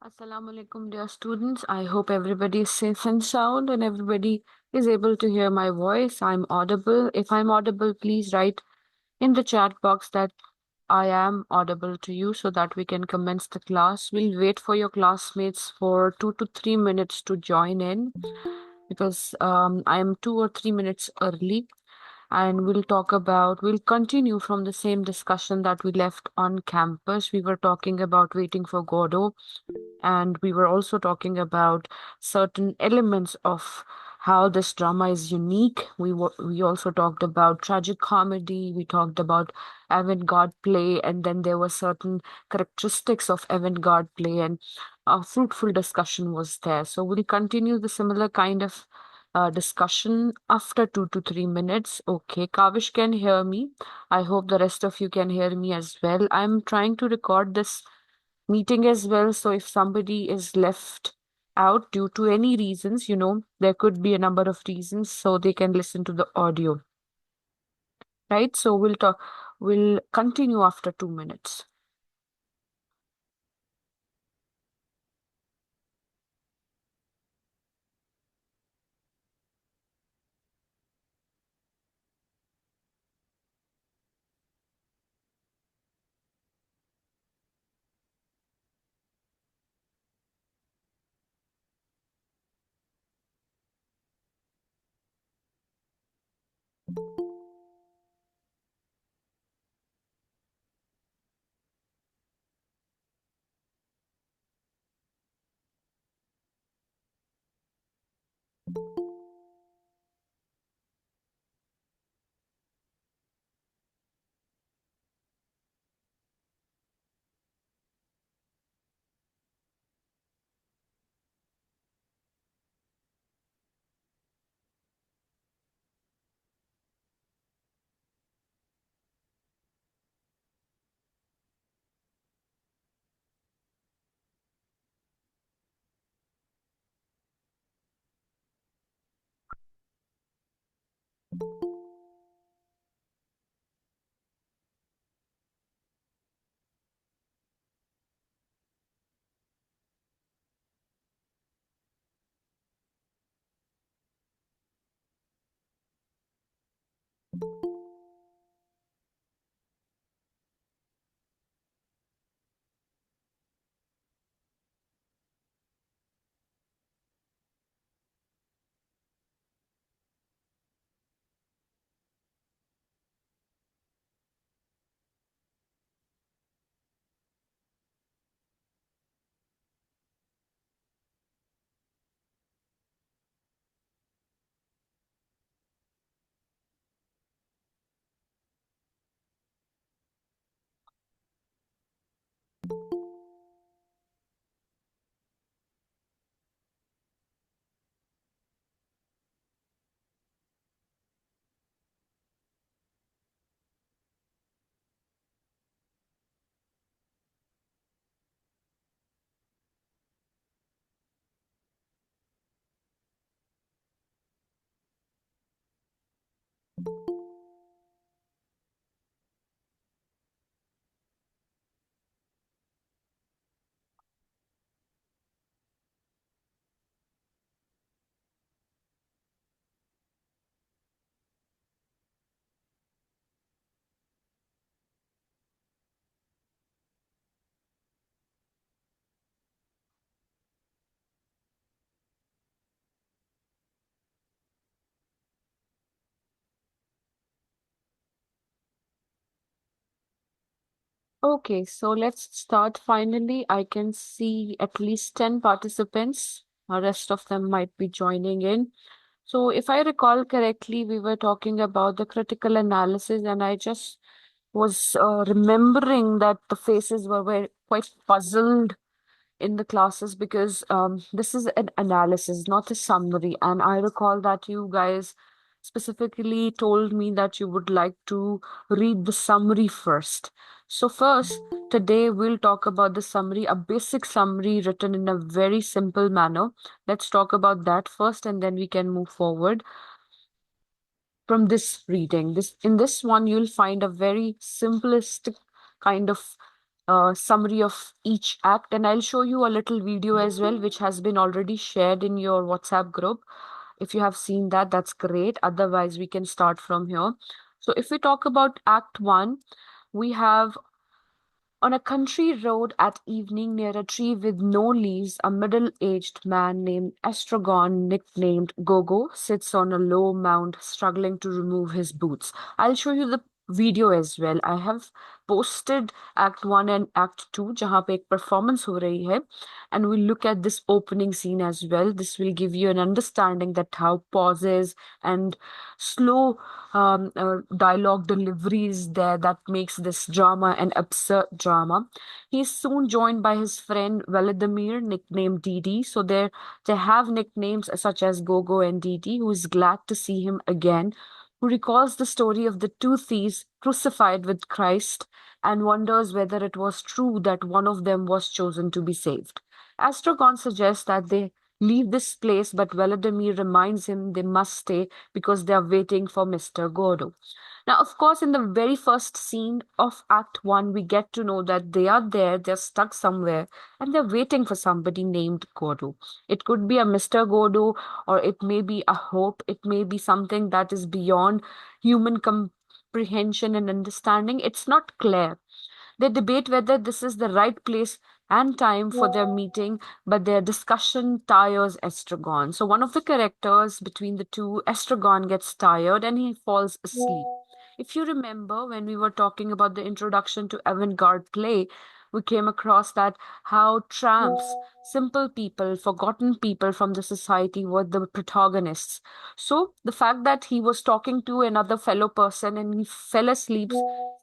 Assalamu alaikum, dear students. I hope everybody is safe and sound and everybody is able to hear my voice. I'm audible. If I'm audible, please write in the chat box that I am audible to you so that we can commence the class. We'll wait for your classmates for 2 to 3 minutes to join in because I am 2 or 3 minutes early, and we'll continue from the same discussion that we left on campus. We were talking about waiting for Godot, and we were also talking about certain elements of how this drama is unique. We also talked about tragic comedy. We talked about avant-garde play, and then there were certain characteristics of avant-garde play, and a fruitful discussion was there. So we'll continue the similar kind of discussion after 2 to 3 minutes. Okay, Kavish can hear me. I hope the rest of you can hear me as well. I'm trying to record this meeting as well. So if somebody is left out due to any reasons, there could be a number of reasons, so they can listen to the audio, right? So we'll continue after 2 minutes. Okay, so let's start. Finally, I can see at least 10 participants. The rest of them might be joining in. So if I recall correctly, we were talking about the critical analysis, and I just was remembering that the faces were very quite puzzled in the classes because this is an analysis, not a summary. And I recall that you guys specifically told me that you would like to read the summary first. So, first, today we'll talk about the summary, a basic summary written in a very simple manner. Let's talk about that first, and then we can move forward from this reading. This in this one, you'll find a very simplistic kind of summary of each act, and I'll show you a little video as well, which has been already shared in your WhatsApp group. If you have seen that, that's great. Otherwise, we can start from here. So, if we talk about Act 1, we have on a country road at evening near a tree with no leaves, a middle-aged man named Estragon, nicknamed Gogo, sits on a low mound struggling to remove his boots. I'll show you the video as well. I have posted Act 1 and Act 2, जहाँ पे एक performance हो रही है, and we'll look at this opening scene as well. This will give you an understanding that how pauses and slow dialogue delivery is there that makes this drama an absurd drama. He's soon joined by his friend Vladimir, nicknamed Didi. So they have nicknames such as Gogo and Didi, who is glad to see him again, who recalls the story of the two thieves crucified with Christ and wonders whether it was true that one of them was chosen to be saved. Astragon suggests that they leave this place, but Vladimir reminds him they must stay because they are waiting for Mr. Gordo. Now, of course, in the very first scene of Act 1, we get to know that they are there, they're stuck somewhere, and they're waiting for somebody named Gordo. It could be a Mr. Gordo, or it may be a hope, it may be something that is beyond human comprehension and understanding. It's not clear. They debate whether this is the right place and time for their meeting, but their discussion tires Estragon. So, one of the characters between the two, Estragon, gets tired and he falls asleep. If you remember, when we were talking about the introduction to avant-garde play, we came across that how tramps, simple people, forgotten people from the society were the protagonists. So the fact that he was talking to another fellow person and he fell asleep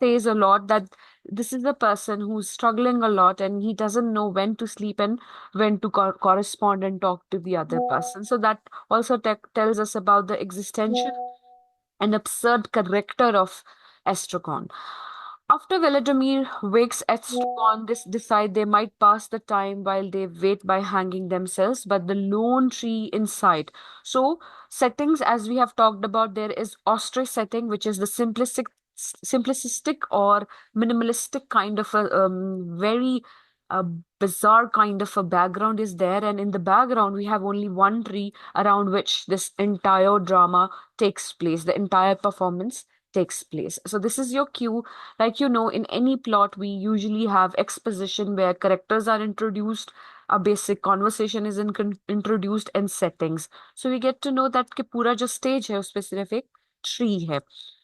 says a lot that this is a person who's struggling a lot and he doesn't know when to sleep and when to correspond and talk to the other person. So that also tells us about the existential and absurd character of Estragon. After Veladimir wakes Estragon, this decide they might pass the time while they wait by hanging themselves, but the lone tree in sight. So settings, as we have talked about, there is ostrich setting, which is the simplistic or minimalistic kind of a very uh, bizarre kind of a background is there, and in the background we have only one tree around which this entire drama takes place, the entire performance takes place. So this is your cue. Like in any plot we usually have exposition where characters are introduced, a basic conversation is introduced, and settings. So we get to know that कि पूरा जो stage है उस पे सिर्फ एक tree है.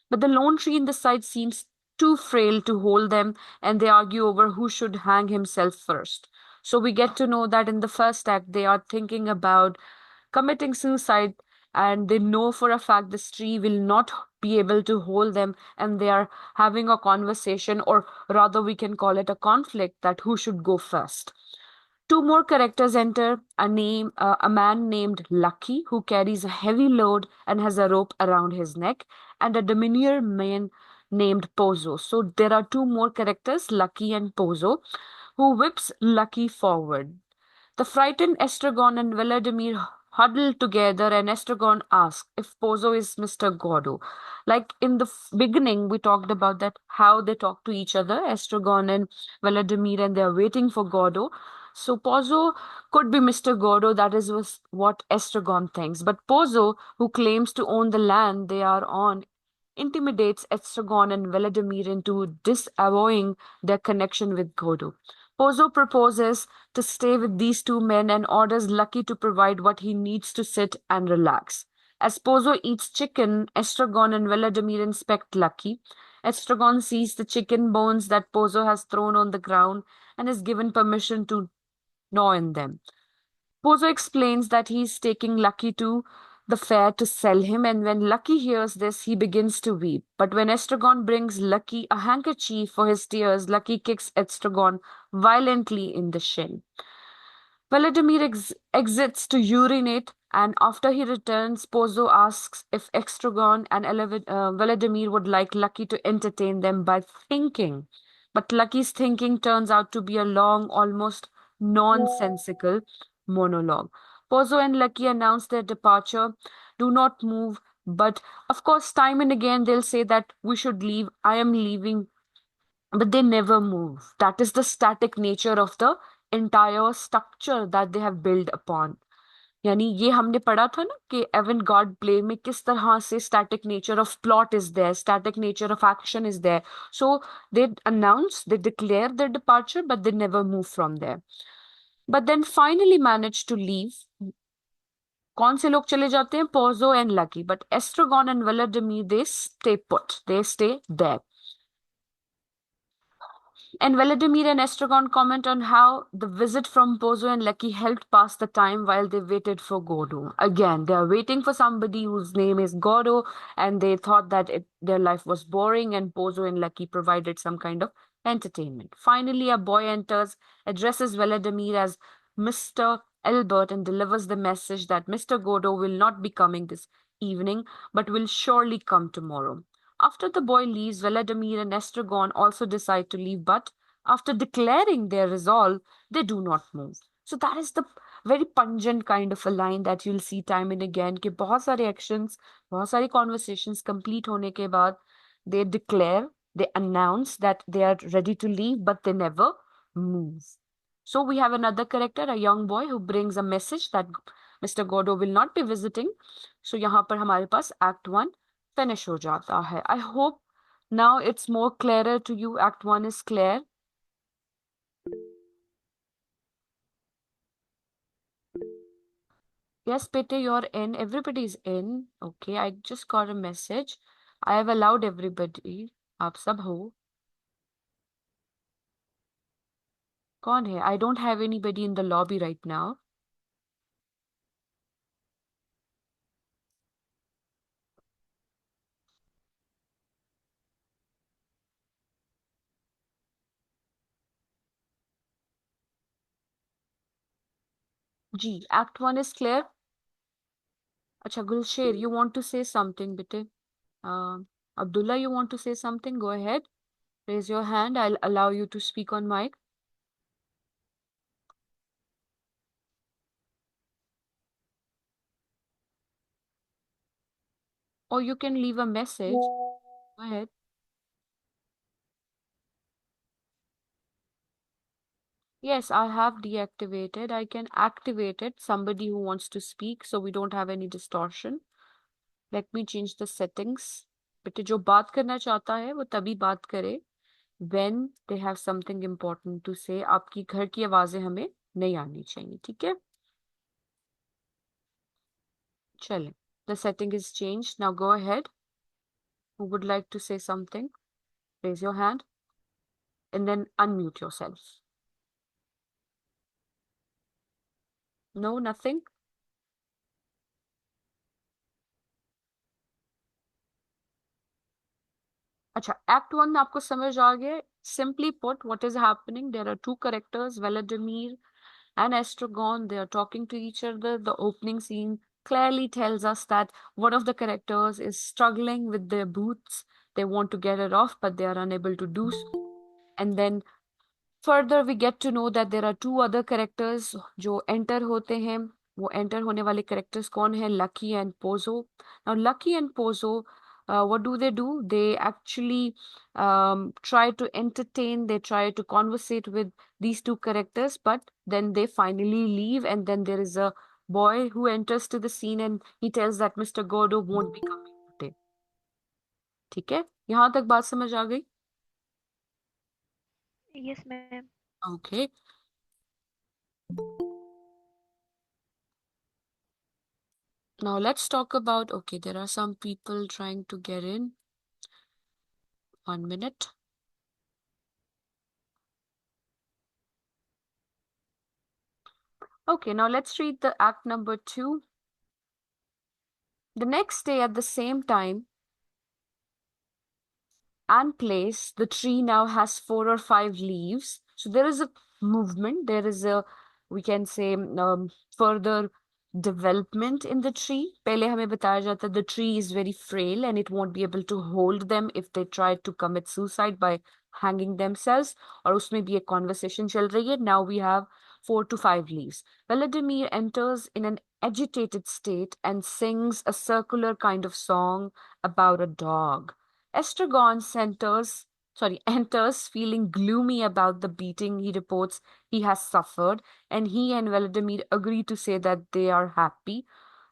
But the lone tree in the side seems too frail to hold them, and they argue over who should hang himself first. So we get to know that in the first act, they are thinking about committing suicide, and they know for a fact this tree will not be able to hold them, and they are having a conversation, or rather, we can call it a conflict, that who should go first. Two more characters enter, a man named Lucky, who carries a heavy load and has a rope around his neck, and a diminutive man named Pozo. So there are two more characters, Lucky and Pozo, who whips Lucky forward. The frightened Estragon and Vladimir huddle together, and Estragon asks if Pozo is Mr. Gordo. Like in the beginning, we talked about that how they talk to each other, Estragon and Vladimir, and they're waiting for Gordo. So Pozo could be Mr. Gordo, that is what Estragon thinks. But Pozo, who claims to own the land they are on, intimidates Estragon and Vladimir into disavowing their connection with Gordo. Pozo proposes to stay with these two men and orders Lucky to provide what he needs to sit and relax. As Pozo eats chicken, Estragon and Vladimir inspect Lucky. Estragon sees the chicken bones that Pozo has thrown on the ground and is given permission to gnaw in them. Pozo explains that he's taking Lucky to the fair to sell him, and when Lucky hears this, he begins to weep. But when Estragon brings Lucky a handkerchief for his tears, Lucky kicks Estragon violently in the shin. Vladimir exits to urinate, and after he returns, Pozo asks if Estragon and Vladimir would like Lucky to entertain them by thinking. But Lucky's thinking turns out to be a long, almost nonsensical monologue. Pozo and Lucky announce their departure. Do not move. But of course, time and again, they'll say that we should leave. I am leaving. but they never move. That is the static nature of the entire structure that they have built upon. यानी ये हमने पढ़ा था ना कि Avon God play में किस तरह से static nature of plot is there, static nature of action is there. So they announce, they declare their departure, but they never move from there. But then finally manage to leave. कौन से लोग चले जाते हैं? Pozzo and Lucky. But Estragon and Vladimir, they stay put, they stay there. And Vladimir and Estragon comment on how the visit from Pozo and Lucky helped pass the time while they waited for Godo. Again, they are waiting for somebody whose name is Godo, and they thought that their life was boring, and Pozo and Lucky provided some kind of entertainment. Finally, a boy enters, addresses Vladimir as Mr. Albert, and delivers the message that Mr. Godo will not be coming this evening, but will surely come tomorrow. After the boy leaves, Vladimir and Estragon also decide to leave, but after declaring their resolve, they do not move. So that is the very pungent kind of a line that you'll see time and again कि बहुत सारे actions, बहुत सारी conversations complete होने के बाद they declare, they announce that they are ready to leave, but they never move. So we have another character, a young boy who brings a message that Mr. Godo will not be visiting. So यहाँ पर हमारे पास Act 1 finish हो जाता है. I hope now it's more clearer to you. Act 1 is clear. Yes, Pete, you're in. Everybody's in. Okay, I just got a message. I have allowed everybody. आप सब हो. कौन है? I don't have anybody in the lobby right now. Ji, Act 1 is clear. अच्छा, Gulsher, you want to say something, bete? Abdullah, you want to say something? Go ahead. Raise your hand. I'll allow you to speak on mic. Or you can leave a message. Go ahead. Yes, I have deactivated. I can activate it. Somebody who wants to speak, so we don't have any distortion. Let me change the settings. बेटे जो बात करना चाहता है वो तभी बात करे when they have something important to say. आपकी घर की आवाजें हमें नहीं आनी चाहिए, ठीक है? चले. The setting is changed. Now go ahead. Who would like to say something? Raise your hand and then unmute yourself. No, nothing? अच्छा, Act 1 आपको समझ आ गया? Simply put, what is happening? There are two characters, Vladimir and Estragon. They are talking to each other. The opening scene clearly tells us that one of the characters is struggling with their boots. They want to get it off, but they are unable to do so. And then further we get to know that there are two other characters जो enter होते हैं. वो enter होने वाले characters कौन है? Lucky and Pozo. Now Lucky and Pozo, what do? They actually try to entertain, they try to conversate with these two characters, but then they finally leave, and then there is a boy who enters to the scene and he tells that Mr. Godo won't be coming today. ठीक है? यहाँ तक बात समझ आ गई? Yes, ma'am. Okay. Now let's talk about, okay, there are some people trying to get in. 1 minute. Okay, now let's read the act number 2. The next day at the same time and place, the tree now has 4 or 5 leaves. So there is a movement, there is a, we can say, further development in the tree. पहले हमें बताया जाता है the tree is very frail and it won't be able to hold them if they try to commit suicide by hanging themselves. और उसमें भी एक conversation चल रही है. Now we have 4 to 5 leaves. Vladimir enters in an agitated state and sings a circular kind of song about a dog. Estragon centers enters feeling gloomy about the beating he reports he has suffered, and he and Vladimir agree to say that they are happy,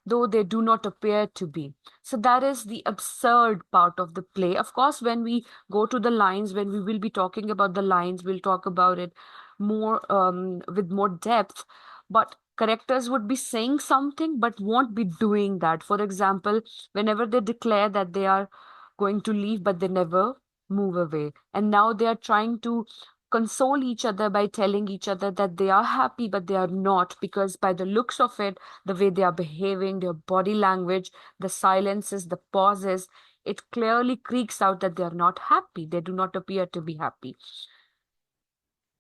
though they do not appear to be. So that is the absurd part of the play. Of course, when we go to the lines, when we will be talking about the lines, we'll talk about it more with more depth. But characters would be saying something but won't be doing that. For example, whenever they declare that they are going to leave, but they never move away. And now they are trying to console each other by telling each other that they are happy, but they are not, because by the looks of it, the way they are behaving, their body language, the silences, the pauses, it clearly creaks out that they are not happy. They do not appear to be happy.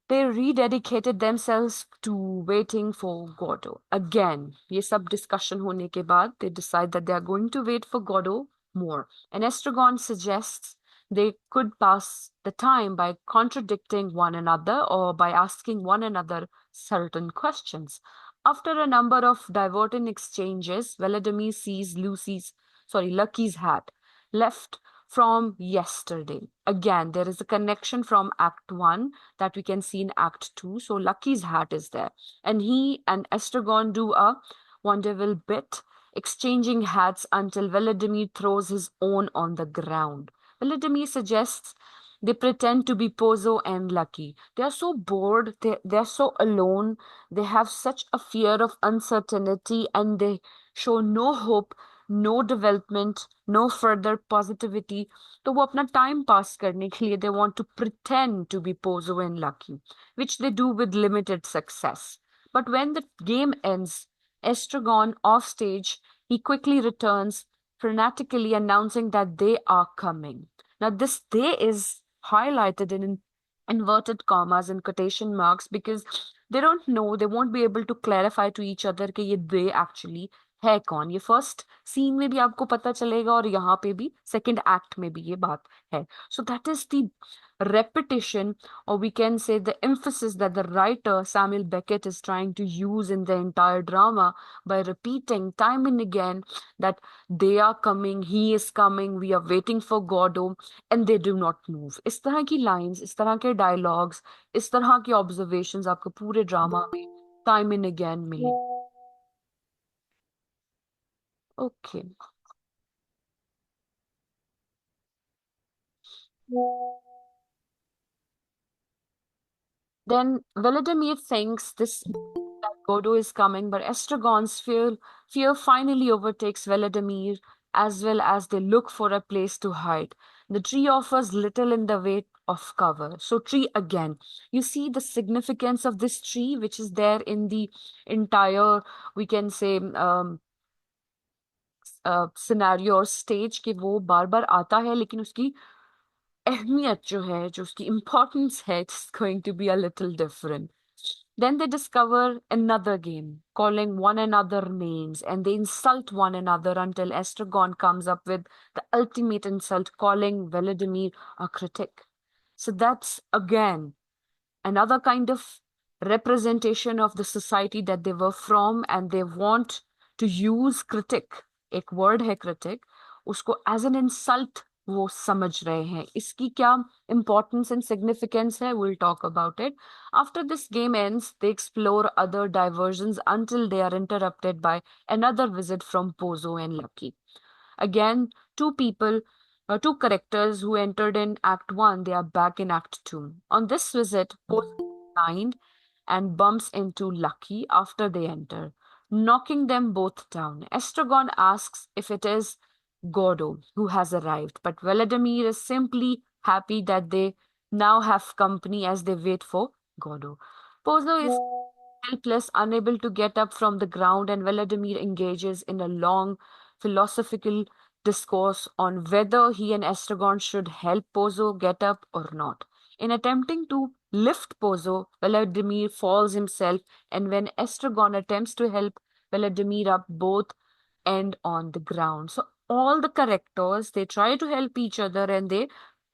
They rededicated themselves to waiting for Godot. Again, ये सब discussion होने के बाद, they decide that they are going to wait for Godot more. And Estragon suggests they could pass the time by contradicting one another or by asking one another certain questions. After a number of diverting exchanges, Vladimir sees Lucky's hat, left from yesterday. Again, there is a connection from Act 1 that we can see in Act 2. So Lucky's hat is there. And he and Estragon do a wonderful bit, exchanging hats until Vladimir throws his own on the ground. Vladimir suggests they pretend to be Pozo and Lucky. They are so bored, they're so alone, they have such a fear of uncertainty, and they show no hope, no development, no further positivity. तो वो अपना time pass करने के लिए they want to pretend to be Pozo and Lucky, which they do with limited success. But when the game ends, Estragon off stage, he quickly returns, frenetically announcing that they are coming. Now, this they is highlighted in inverted commas and quotation marks because they don't know, they won't be able to clarify to each other कि ये they actually है कौन. ये first scene में भी आपको पता चलेगा और यहाँ पे भी सेकंड एक्ट में भी ये बात है. So that is the repetition, or we can say the emphasis that the writer Samuel Beckett is trying to use in the entire drama by repeating time and again that they are coming, he is coming, we are waiting for Godot, and they do not move. इस तरह की lines, इस तरह के dialogues, इस तरह की observations आपको पूरे drama में time and again मिले. Okay. Then Vladimir thinks this that Godot is coming, but Estragon's fear finally overtakes Vladimir as well as they look for a place to hide. The tree offers little in the way of cover. So tree again. You see the significance of this tree, which is there in the entire, we can say, scenario or stage कि वो बार बार आता है लेकिन उसकी अहमियत जो है, जो उसकी importance है, it's going to be a little different. Then they discover another game, calling one another names, and they insult one another until Estragon comes up with the ultimate insult, calling Vladimir a critic. So that's again another kind of representation of the society that they were from, and they want to use critic, एक word है critic, उसको as an insult वो समझ रहे हैं. इसकी क्या importance and significance है, we'll talk about it. After this game ends, they explore other diversions until they are interrupted by another visit from Pozo and Lucky. Again, two characters who entered in Act 1, they are back in Act 2. On this visit, Pozo is blind and bumps into Lucky after they enter, knocking them both down. Estragon asks if it is Gordo who has arrived, but Vladimir is simply happy that they now have company as they wait for Gordo. Pozo is helpless, unable to get up from the ground, and Vladimir engages in a long philosophical discourse on whether he and Estragon should help Pozo get up or not. In attempting to lift Pozo, Vladimir falls himself, and when Estragon attempts to help Vladimir up, both end on the ground. So all the characters, they try to help each other and they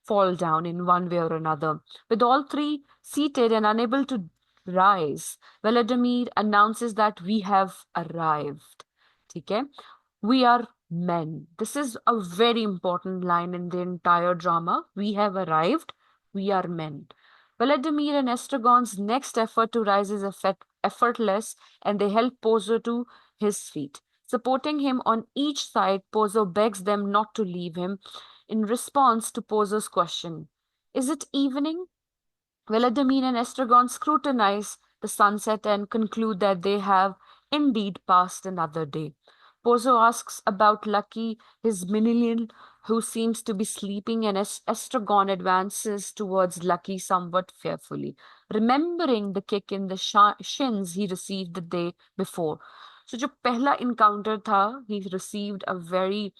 fall down in one way or another. With all three seated and unable to rise, Vladimir announces that we have arrived. Okay? We are men. This is a very important line in the entire drama. We have arrived. We are men. Vladimir and Estragon's next effort to rise is effortless, and they help Pozo to his feet. Supporting him on each side, Pozo begs them not to leave him in response to Pozo's question, is it evening? Vladimir and Estragon scrutinize the sunset and conclude that they have indeed passed another day. Pozo asks about Lucky, his minion, who seems to be sleeping, and Estragon advances towards Lucky somewhat fearfully, remembering the kick in the shins he received the day before. So, जो पहला encounter था, he received a very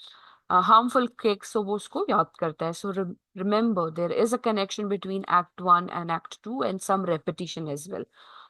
harmful kick, so वो उसको याद करता है. So remember, there is a connection between Act 1 and Act 2 and some repetition as well.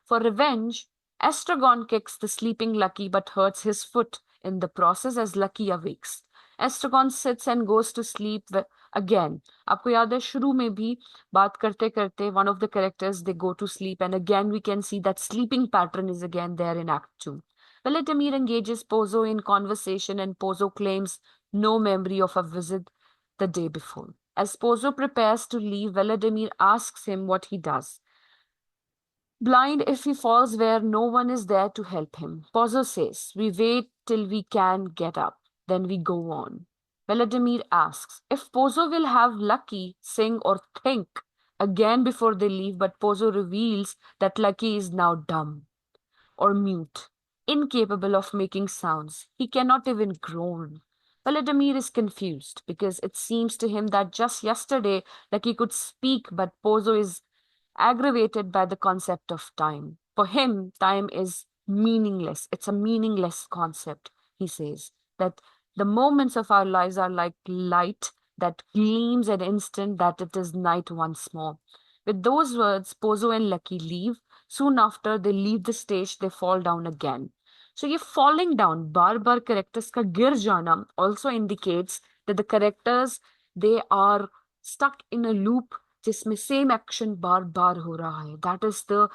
For revenge, Estragon kicks the sleeping Lucky but hurts his foot in the process as Lucky awakes. Estragon sits and goes to sleep again. आपको याद है शुरू में भी बात करते करते one of the characters they go to sleep, and again we can see that sleeping pattern is again there in Act 2. Vladimir engages Pozo in conversation, and Pozo claims no memory of a visit the day before. As Pozo prepares to leave, Vladimir asks him what he does. Blind if he falls where no one is there to help him. Pozo says, we wait till we can get up, then we go on. Vladimir asks if Pozo will have Lucky sing or think again before they leave, but Pozo reveals that Lucky is now dumb or mute, incapable of making sounds. He cannot even groan. Vladimir is confused because it seems to him that just yesterday, like he could speak, but Pozo is aggravated by the concept of time. For him, time is meaningless. It's a meaningless concept, he says, that the moments of our lives are like light that gleams an instant that it is night once more. With those words, Pozo and Lucky leave. Soon after they leave the stage, they fall down again. So ये falling down, बार-बार characters का गिर जाना also indicates that the characters, they are stuck in a loop जिसमें same action बार-बार हो रहा है. That is the,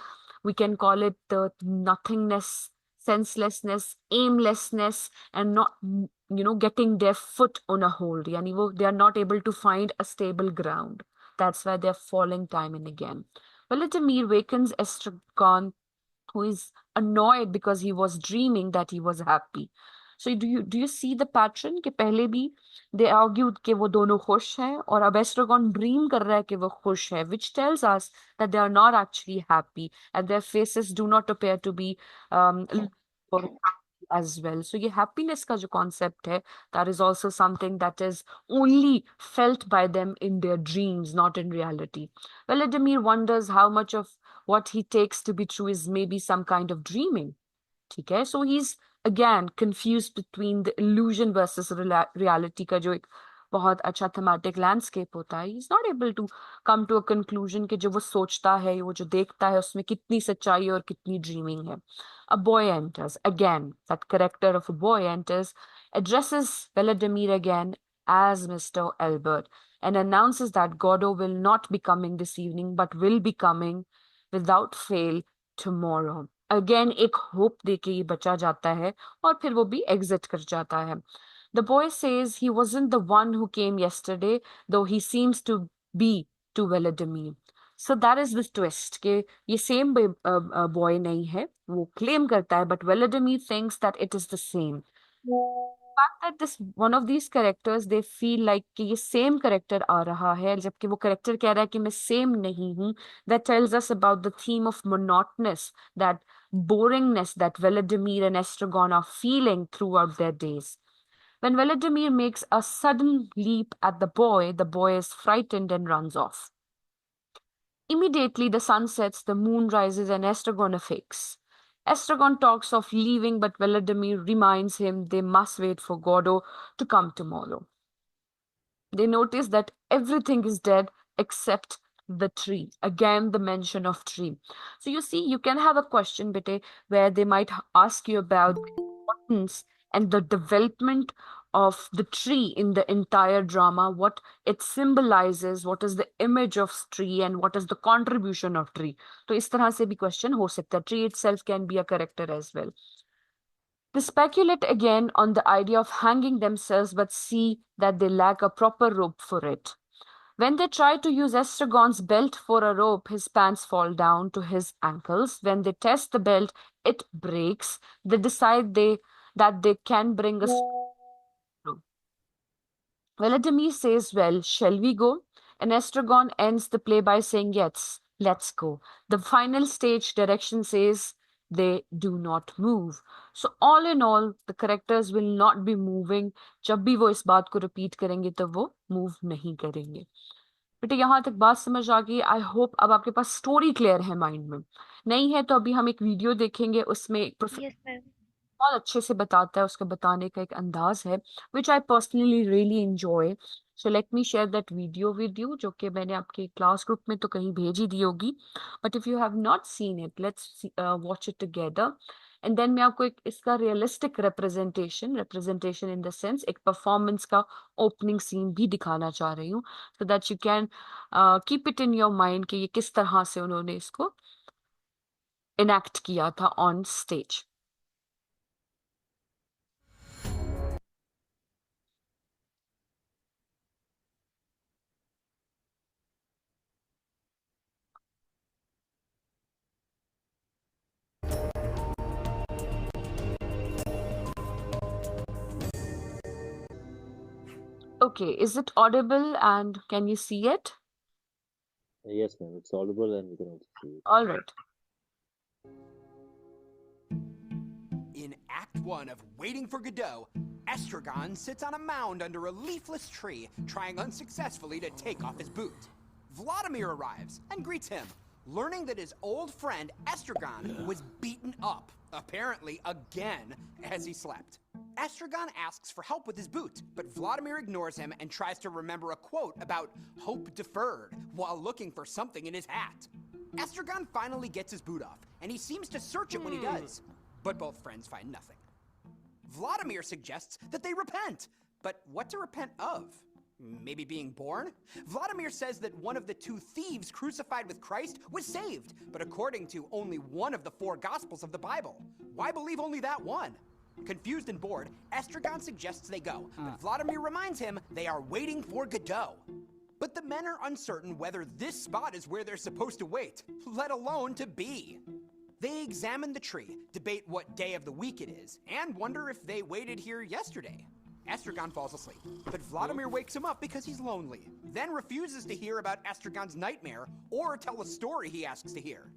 we can call it the nothingness, senselessness, aimlessness, and not, getting their foot on a hold. यानी वो, they are not able to find a stable ground. That's why they're falling time and again. Vladimir wakens Estragon, who is annoyed because he was dreaming that he was happy. So do you see the pattern कि पहले भी they argued कि वो दोनों खुश हैं, और अब Estragon dream कर रहा है कि वो खुश है, which tells us that they are not actually happy and their faces do not appear to be um as well. So ये happiness का जो concept है, that is also something that is only felt by them in their dreams, not in reality. Vladimir wonders how much of what he takes to be true is maybe some kind of dreaming. ठीक है, so he's again confused between the illusion versus reality का जो एक बहुत अच्छा thematic landscape होता है. He's not able to come to a conclusion कि जो वो सोचता है, वो जो देखता है, उसमें कितनी सच्चाई और कितनी dreaming है. A boy enters. Again, that character of a boy enters, addresses Vladimir again as Mr. Albert, and announces that Godot will not be coming this evening, but will be coming without fail tomorrow. Again, एक hope देके ये बचा जाता है, और फिर वो भी exit कर जाता है. The boy says he wasn't the one who came yesterday, though he seems to be to Vladimir. So that is the twist कि ये same boy नहीं है, वो claim करता है, but Vladimir thinks that it is the same. The fact that this one of these characters they feel like कि ये same character आ रहा है, जबकि वो character कह रहा है कि मैं same नहीं हूँ, that tells us about the theme of monotonous, that boringness that Vladimir and Estragon are feeling throughout their days. When Vladimir makes a sudden leap at the boy is frightened and runs off. Immediately, the sun sets, the moon rises, and Estragon awakes. Estragon talks of leaving, but Vladimir reminds him they must wait for Godot to come tomorrow. They notice that everything is dead except the tree. Again, the mention of tree. So you see, you can have a question, Bete, where they might ask you about the importance and the development of the tree in the entire drama, what it symbolizes, what is the image of tree, and what is the contribution of tree. तो इस तरह से भी question हो सकता है. Tree itself can be a character as well. They speculate again on the idea of hanging themselves, but see that they lack a proper rope for it. When they try to use Estragon's belt for a rope, his pants fall down to his ankles. When they test the belt, it breaks. They decide that they can bring a through. Vladimir says, well, shall we go? And Estragon ends the play by saying, yes, let's go. The final stage direction says they do not move. So all in all, the characters will not be moving. जब भी वो इस बात को repeat करेंगे तो वो move नहीं करेंगे. बेटे यहाँ तक बात समझ आ गई. आई होप अब आपके पास स्टोरी क्लियर है माइंड में. नहीं है तो अभी हम एक वीडियो देखेंगे, उसमें एक Yes, ma'am. बहुत अच्छे से बताता है, उसके बताने का एक अंदाज है which I personally really enjoy. So let me share that video with you, जो कि मैंने आपके क्लास ग्रुप में तो कहीं भेज ही दी होगी, but if you have not seen it let's watch it together. And then मैं आपको एक इसका realistic representation in the sense एक परफॉर्मेंस का ओपनिंग सीन भी दिखाना चाह रही हूँ, so that you can keep it in your mind कि ये किस तरह से उन्होंने इसको इनैक्ट किया था on stage. Okay, is it audible and can you see it? Yes, ma'am. It's audible and we can also see it. All right. In Act 1 of Waiting for Godot, Estragon sits on a mound under a leafless tree, trying unsuccessfully to take off his boot. Vladimir arrives and greets him, learning that his old friend Estragon was beaten up, apparently again, as he slept. Estragon asks for help with his boot, but Vladimir ignores him and tries to remember a quote about hope deferred while looking for something in his hat. Estragon finally gets his boot off, and he seems to search it when he does, but both friends find nothing. Vladimir suggests that they repent, but what to repent of? Maybe being born? Vladimir says that one of the two thieves crucified with Christ was saved, but according to only one of the 4 Gospels of the Bible. Why believe only that one? Confused and bored, Estragon suggests they go, but Vladimir reminds him they are waiting for Godot. But the men are uncertain whether this spot is where they're supposed to wait, let alone to be. They examine the tree, debate what day of the week it is, and wonder if they waited here yesterday. Estragon falls asleep, but Vladimir wakes him up because he's lonely, then refuses to hear about Estragon's nightmare or tell a story he asks to hear.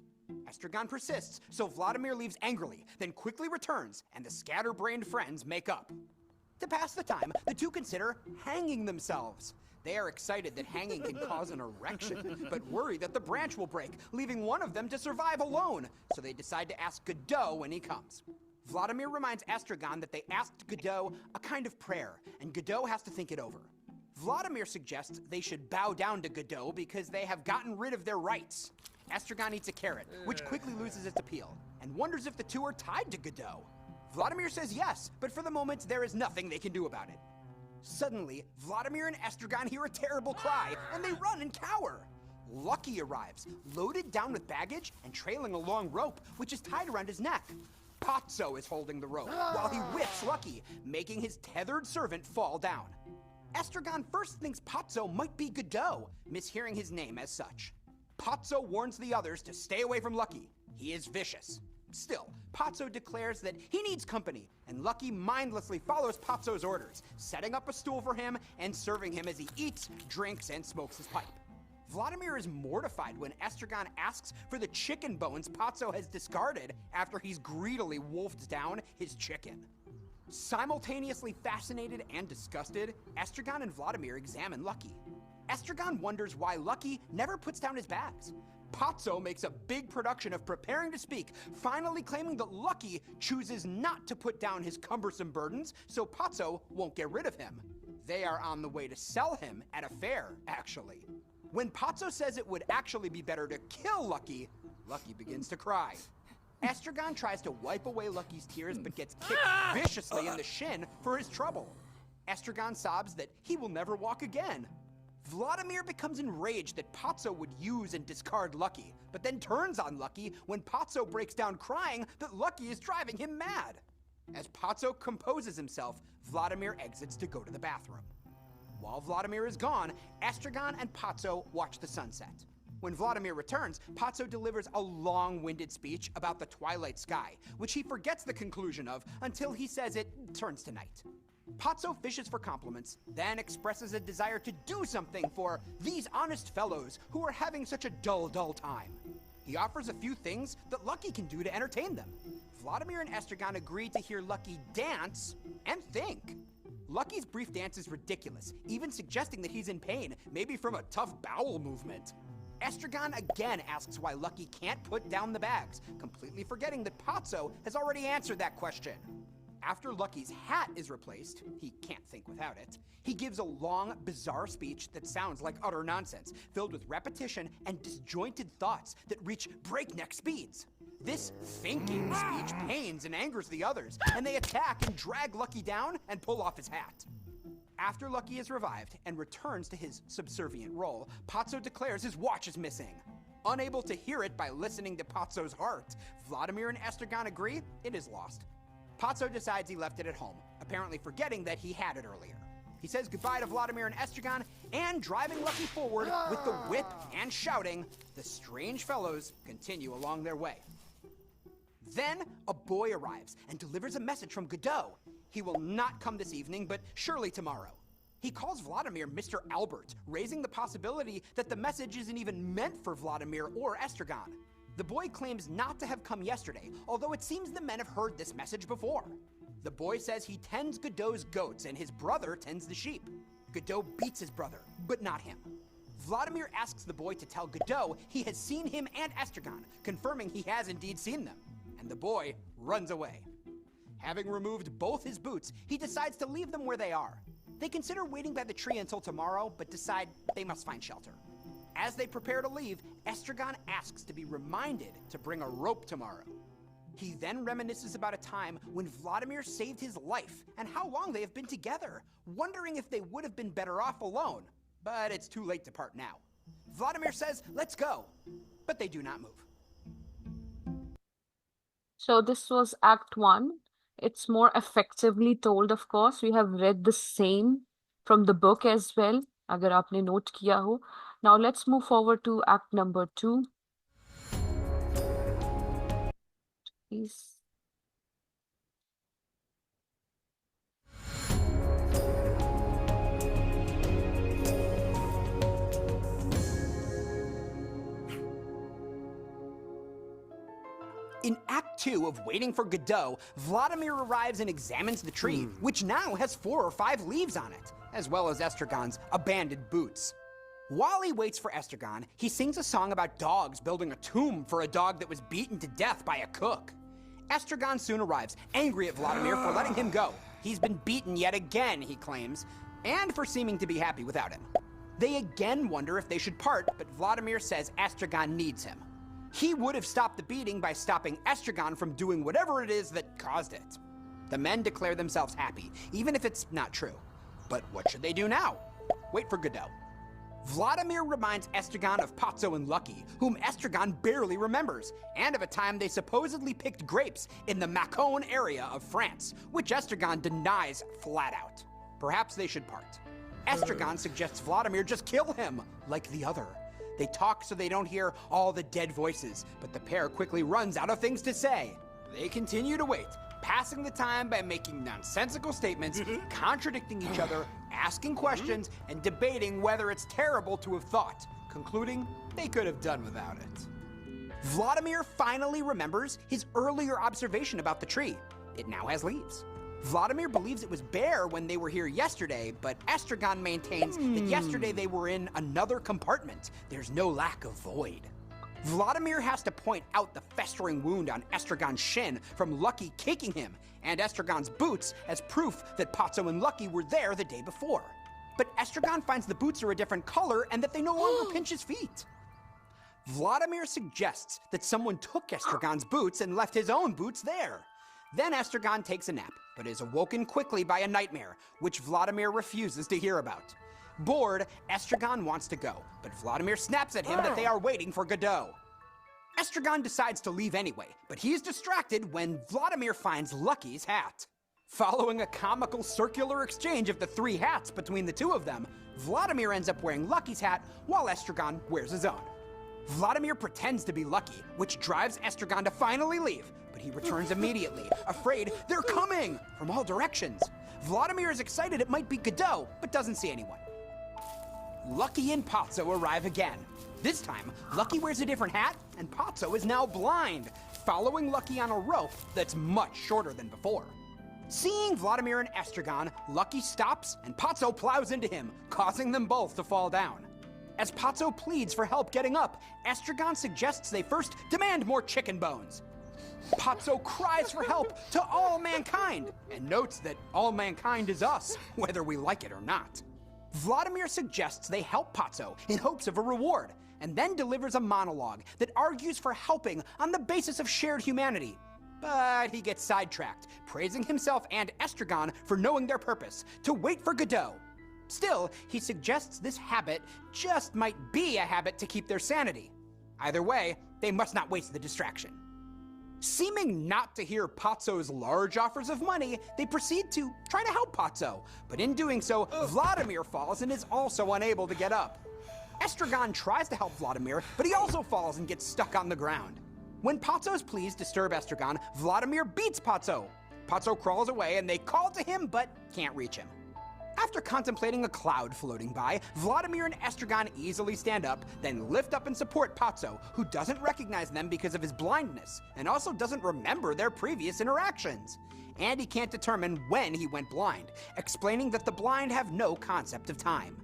Estragon persists, so Vladimir leaves angrily, then quickly returns, and the scatterbrained friends make up. To pass the time, the two consider hanging themselves. They are excited that hanging can cause an erection, but worry that the branch will break, leaving one of them to survive alone, so they decide to ask Godot when he comes. Vladimir reminds Estragon that they asked Godot a kind of prayer, and Godot has to think it over. Vladimir suggests they should bow down to Godot because they have gotten rid of their rights. Estragon eats a carrot, which quickly loses its appeal, and wonders if the two are tied to Godot. Vladimir says yes, but for the moment there is nothing they can do about it. Suddenly, Vladimir and Estragon hear a terrible cry, and they run and cower. Lucky arrives, loaded down with baggage and trailing a long rope, which is tied around his neck. Pozzo is holding the rope, while he whips Lucky, making his tethered servant fall down. Estragon first thinks Pozzo might be Godot, mishearing his name as such. Pozzo warns the others to stay away from Lucky. He is vicious. Still, Pozzo declares that he needs company, and Lucky mindlessly follows Pozzo's orders, setting up a stool for him and serving him as he eats, drinks, and smokes his pipe. Vladimir is mortified when Estragon asks for the chicken bones Pozzo has discarded after he's greedily wolfed down his chicken. Simultaneously fascinated and disgusted, Estragon and Vladimir examine Lucky. Estragon wonders why Lucky never puts down his bags. Pozzo makes a big production of preparing to speak, finally claiming that Lucky chooses not to put down his cumbersome burdens, so Pozzo won't get rid of him. They are on the way to sell him at a fair, actually. When Pozzo says it would actually be better to kill Lucky, Lucky begins to cry. Estragon tries to wipe away Lucky's tears but gets kicked viciously in the shin for his trouble. Estragon sobs that he will never walk again. Vladimir becomes enraged that Pozzo would use and discard Lucky, but then turns on Lucky when Pozzo breaks down crying that Lucky is driving him mad. As Pozzo composes himself, Vladimir exits to go to the bathroom. While Vladimir is gone, Estragon and Patso watch the sunset. When Vladimir returns, Patso delivers a long-winded speech about the twilight sky, which he forgets the conclusion of until he says it turns to night. Patso fishes for compliments, then expresses a desire to do something for these honest fellows who are having such a dull time. He offers a few things that Lucky can do to entertain them. Vladimir and Estragon agree to hear Lucky dance and think. Lucky's brief dance is ridiculous, even suggesting that he's in pain, maybe from a tough bowel movement. Estragon again asks why Lucky can't put down the bags, completely forgetting that Patso has already answered that question. After Lucky's hat is replaced, he can't think without it, he gives a long, bizarre speech that sounds like utter nonsense, filled with repetition and disjointed thoughts that reach breakneck speeds. This thinking speech pains and angers the others, and they attack and drag Lucky down and pull off his hat. After Lucky is revived and returns to his subservient role, Patso declares his watch is missing. Unable to hear it by listening to Patso's heart, Vladimir and Estragon agree it is lost. Patso decides he left it at home, apparently forgetting that he had it earlier. He says goodbye to Vladimir and Estragon, and driving Lucky forward with the whip and shouting, the strange fellows continue along their way. Then, a boy arrives and delivers a message from Godot. He will not come this evening, but surely tomorrow. He calls Vladimir Mr. Albert, raising the possibility that the message isn't even meant for Vladimir or Estragon. The boy claims not to have come yesterday, although it seems the men have heard this message before. The boy says he tends Godot's goats and his brother tends the sheep. Godot beats his brother, but not him. Vladimir asks the boy to tell Godot he has seen him and Estragon, confirming he has indeed seen them. And the boy runs away. Having removed both his boots, he decides to leave them where they are. They consider waiting by the tree until tomorrow, but decide they must find shelter. As they prepare to leave, Estragon asks to be reminded to bring a rope tomorrow. He then reminisces about a time when Vladimir saved his life and how long they have been together, wondering if they would have been better off alone. But it's too late to part now. Vladimir says, let's go, but they do not move. So this was Act 1. It's more effectively told, of course. We have read the same from the book as well, अगर आपने note किया हो. Now let's move forward to Act number 2. Please. In Act 2 of Waiting for Godot, Vladimir arrives and examines the tree, which now has 4 or 5 leaves on it, as well as Estragon's abandoned boots. While he waits for Estragon, he sings a song about dogs building a tomb for a dog that was beaten to death by a cook. Estragon soon arrives, angry at Vladimir for letting him go. He's been beaten yet again, he claims, and for seeming to be happy without him. They again wonder if they should part, but Vladimir says Estragon needs him. He would have stopped the beating by stopping Estragon from doing whatever it is that caused it. The men declare themselves happy, even if it's not true. But what should they do now? Wait for Godot. Vladimir reminds Estragon of Patso and Lucky, whom Estragon barely remembers, and of a time they supposedly picked grapes in the Mâcon area of France, which Estragon denies flat out. Perhaps they should part. Estragon suggests Vladimir just kill him, like the other. They talk so they don't hear all the dead voices, but the pair quickly runs out of things to say. They continue to wait, passing the time by making nonsensical statements, contradicting each other, asking questions, and debating whether it's terrible to have thought, concluding they could have done without it. Vladimir finally remembers his earlier observation about the tree. It now has leaves. Vladimir believes it was bare when they were here yesterday, but Estragon maintains that yesterday they were in another compartment. There's no lack of void. Vladimir has to point out the festering wound on Estragon's shin from Lucky kicking him, and Estragon's boots as proof that Patso and Lucky were there the day before. But Estragon finds the boots are a different color and that they no longer pinch his feet. Vladimir suggests that someone took Estragon's boots and left his own boots there. Then Estragon takes a nap, but is awoken quickly by a nightmare, which Vladimir refuses to hear about. Bored, Estragon wants to go, but Vladimir snaps at him that they are waiting for Godot. Estragon decides to leave anyway, but he is distracted when Vladimir finds Lucky's hat. Following a comical circular exchange of the three hats between the two of them, Vladimir ends up wearing Lucky's hat while Estragon wears his own. Vladimir pretends to be Lucky, which drives Estragon to finally leave, but he returns immediately, afraid they're coming from all directions. Vladimir is excited it might be Godot, but doesn't see anyone. Lucky and Pozzo arrive again. This time, Lucky wears a different hat, and Pozzo is now blind, following Lucky on a rope that's much shorter than before. Seeing Vladimir and Estragon, Lucky stops and Pozzo plows into him, causing them both to fall down. As Pozzo pleads for help getting up, Estragon suggests they first demand more chicken bones. Pozzo cries for help to all mankind, and notes that all mankind is us, whether we like it or not. Vladimir suggests they help Pozzo in hopes of a reward, and then delivers a monologue that argues for helping on the basis of shared humanity. But he gets sidetracked, praising himself and Estragon for knowing their purpose, to wait for Godot. Still, he suggests this habit just might be a habit to keep their sanity. Either way, they must not waste the distraction. Seeming not to hear Pozzo's large offers of money, they proceed to try to help Pozzo, but in doing so, Vladimir falls and is also unable to get up. Estragon tries to help Vladimir, but he also falls and gets stuck on the ground. When Pozzo's pleas disturb Estragon, Vladimir beats Pozzo. Pozzo crawls away and they call to him, but can't reach him. After contemplating a cloud floating by, Vladimir and Estragon easily stand up, then lift up and support Pozzo, who doesn't recognize them because of his blindness, and also doesn't remember their previous interactions. And he can't determine when he went blind, explaining that the blind have no concept of time.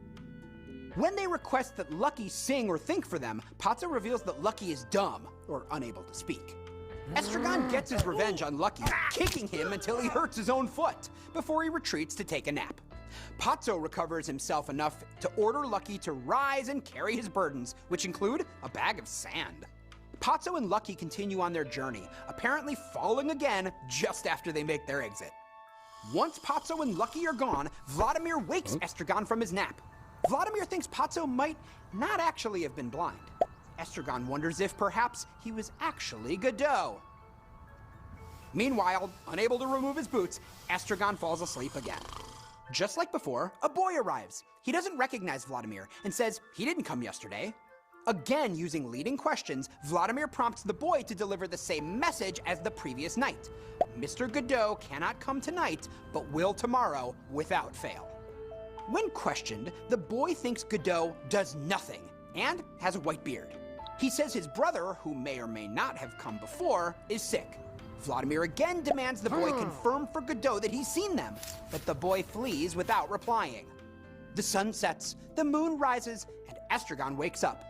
When they request that Lucky sing or think for them, Pozzo reveals that Lucky is dumb, or unable to speak. Estragon gets his revenge on Lucky, kicking him until he hurts his own foot, before he retreats to take a nap. Pozzo recovers himself enough to order Lucky to rise and carry his burdens, which include a bag of sand. Pozzo and Lucky continue on their journey, apparently falling again just after they make their exit. Once Pozzo and Lucky are gone, Vladimir wakes Estragon from his nap. Vladimir thinks Pozzo might not actually have been blind. Estragon wonders if perhaps he was actually Godot. Meanwhile, unable to remove his boots, Estragon falls asleep again. Just like before, a boy arrives. He doesn't recognize Vladimir and says he didn't come yesterday. Again, using leading questions, Vladimir prompts the boy to deliver the same message as the previous night. Mr. Godot cannot come tonight, but will tomorrow without fail. When questioned, the boy thinks Godot does nothing and has a white beard. He says his brother, who may or may not have come before, is sick. Vladimir again demands the boy confirm for Godot that he's seen them, but the boy flees without replying. The sun sets, the moon rises, and Estragon wakes up.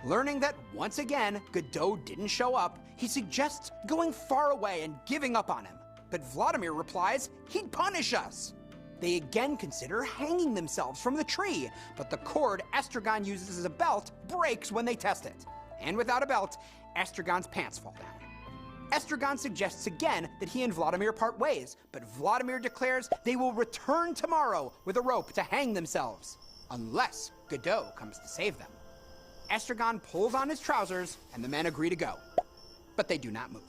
Learning that once again Godot didn't show up, he suggests going far away and giving up on him. But Vladimir replies he'd punish us. They again consider hanging themselves from the tree, but the cord Estragon uses as a belt breaks when they test it. And without a belt, Estragon's pants fall down. Estragon suggests again that he and Vladimir part ways, but Vladimir declares they will return tomorrow with a rope to hang themselves, unless Godot comes to save them. Estragon pulls on his trousers, and the men agree to go, but they do not move.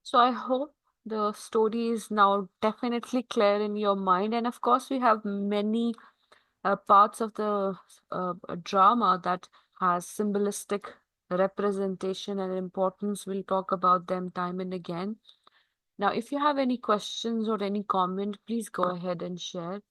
So I hope the story is now definitely clear in your mind. And of course, we have many parts of the drama that has symbolistic representation and importance. We'll talk about them time and again. Now, if you have any questions or any comment, please go ahead and share.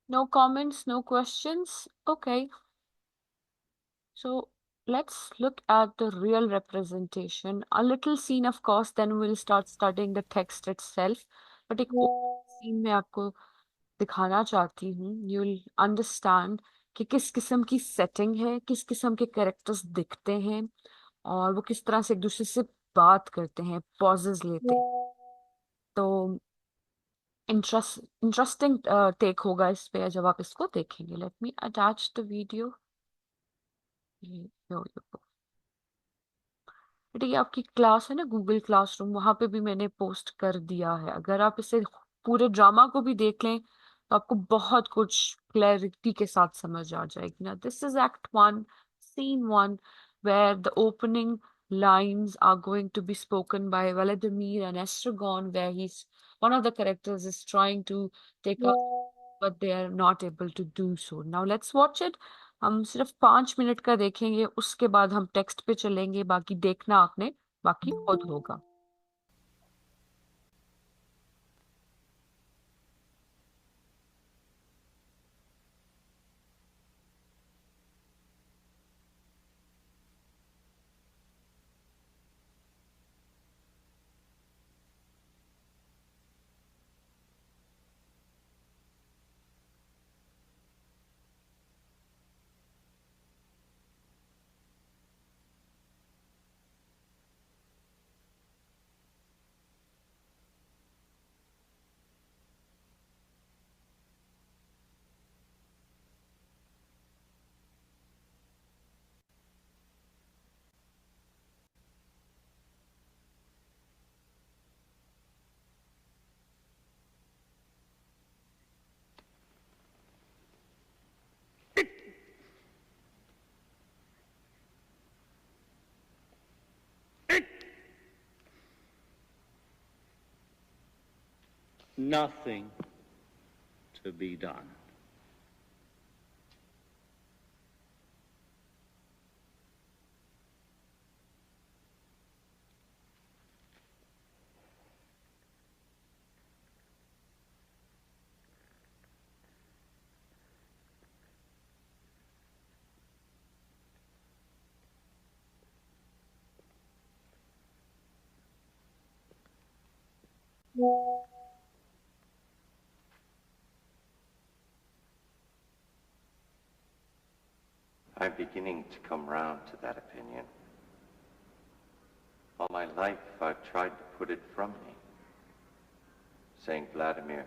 No comments, no questions? Okay. So let's look at the real representation. A little scene, of course, then we'll start studying the text itself. But एक scene मैं आपको दिखाना चाहती हूँ. You'll understand कि किस किस्म की setting है, किस किस्म के characters दिखते हैं, और वो किस तरह से एक दूसरे से बात करते हैं, pauses लेते हैं. तो इंटरेस्टिंग टेक होगा इस पे जब आप इसको देखेंगे. Let me attach the video. बेटा ये आपकी क्लास है ना, गूगल क्लासरूम, वहां पे भी मैंने पोस्ट कर दिया है. अगर आप इसे पूरे ड्रामा को भी देख लें तो आपको बहुत कुछ क्लैरिटी के साथ समझ आ जाएगी ना. This is act 1, scene 1, where the opening lines are going to be spoken by Vladimir and Estragon, where one of the characters is trying to take up, but they are not able to do so. Now let's watch it. हम सिर्फ 5 minute का देखेंगे, उसके बाद हम text पे चलेंगे. बाकी देखना आपने, बाकी खुद होगा. Nothing to be done. I'm beginning to come round to that opinion. All my life, I've tried to put it from me, saying, Vladimir,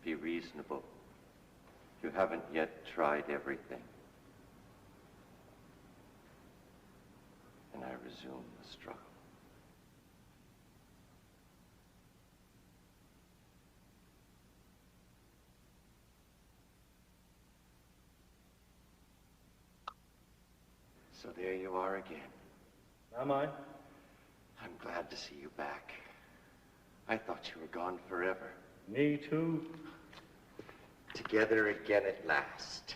be reasonable. You haven't yet tried everything. And I resume the struggle. So there you are again. Am I? I'm glad to see you back. I thought you were gone forever. Me too. Together again at last.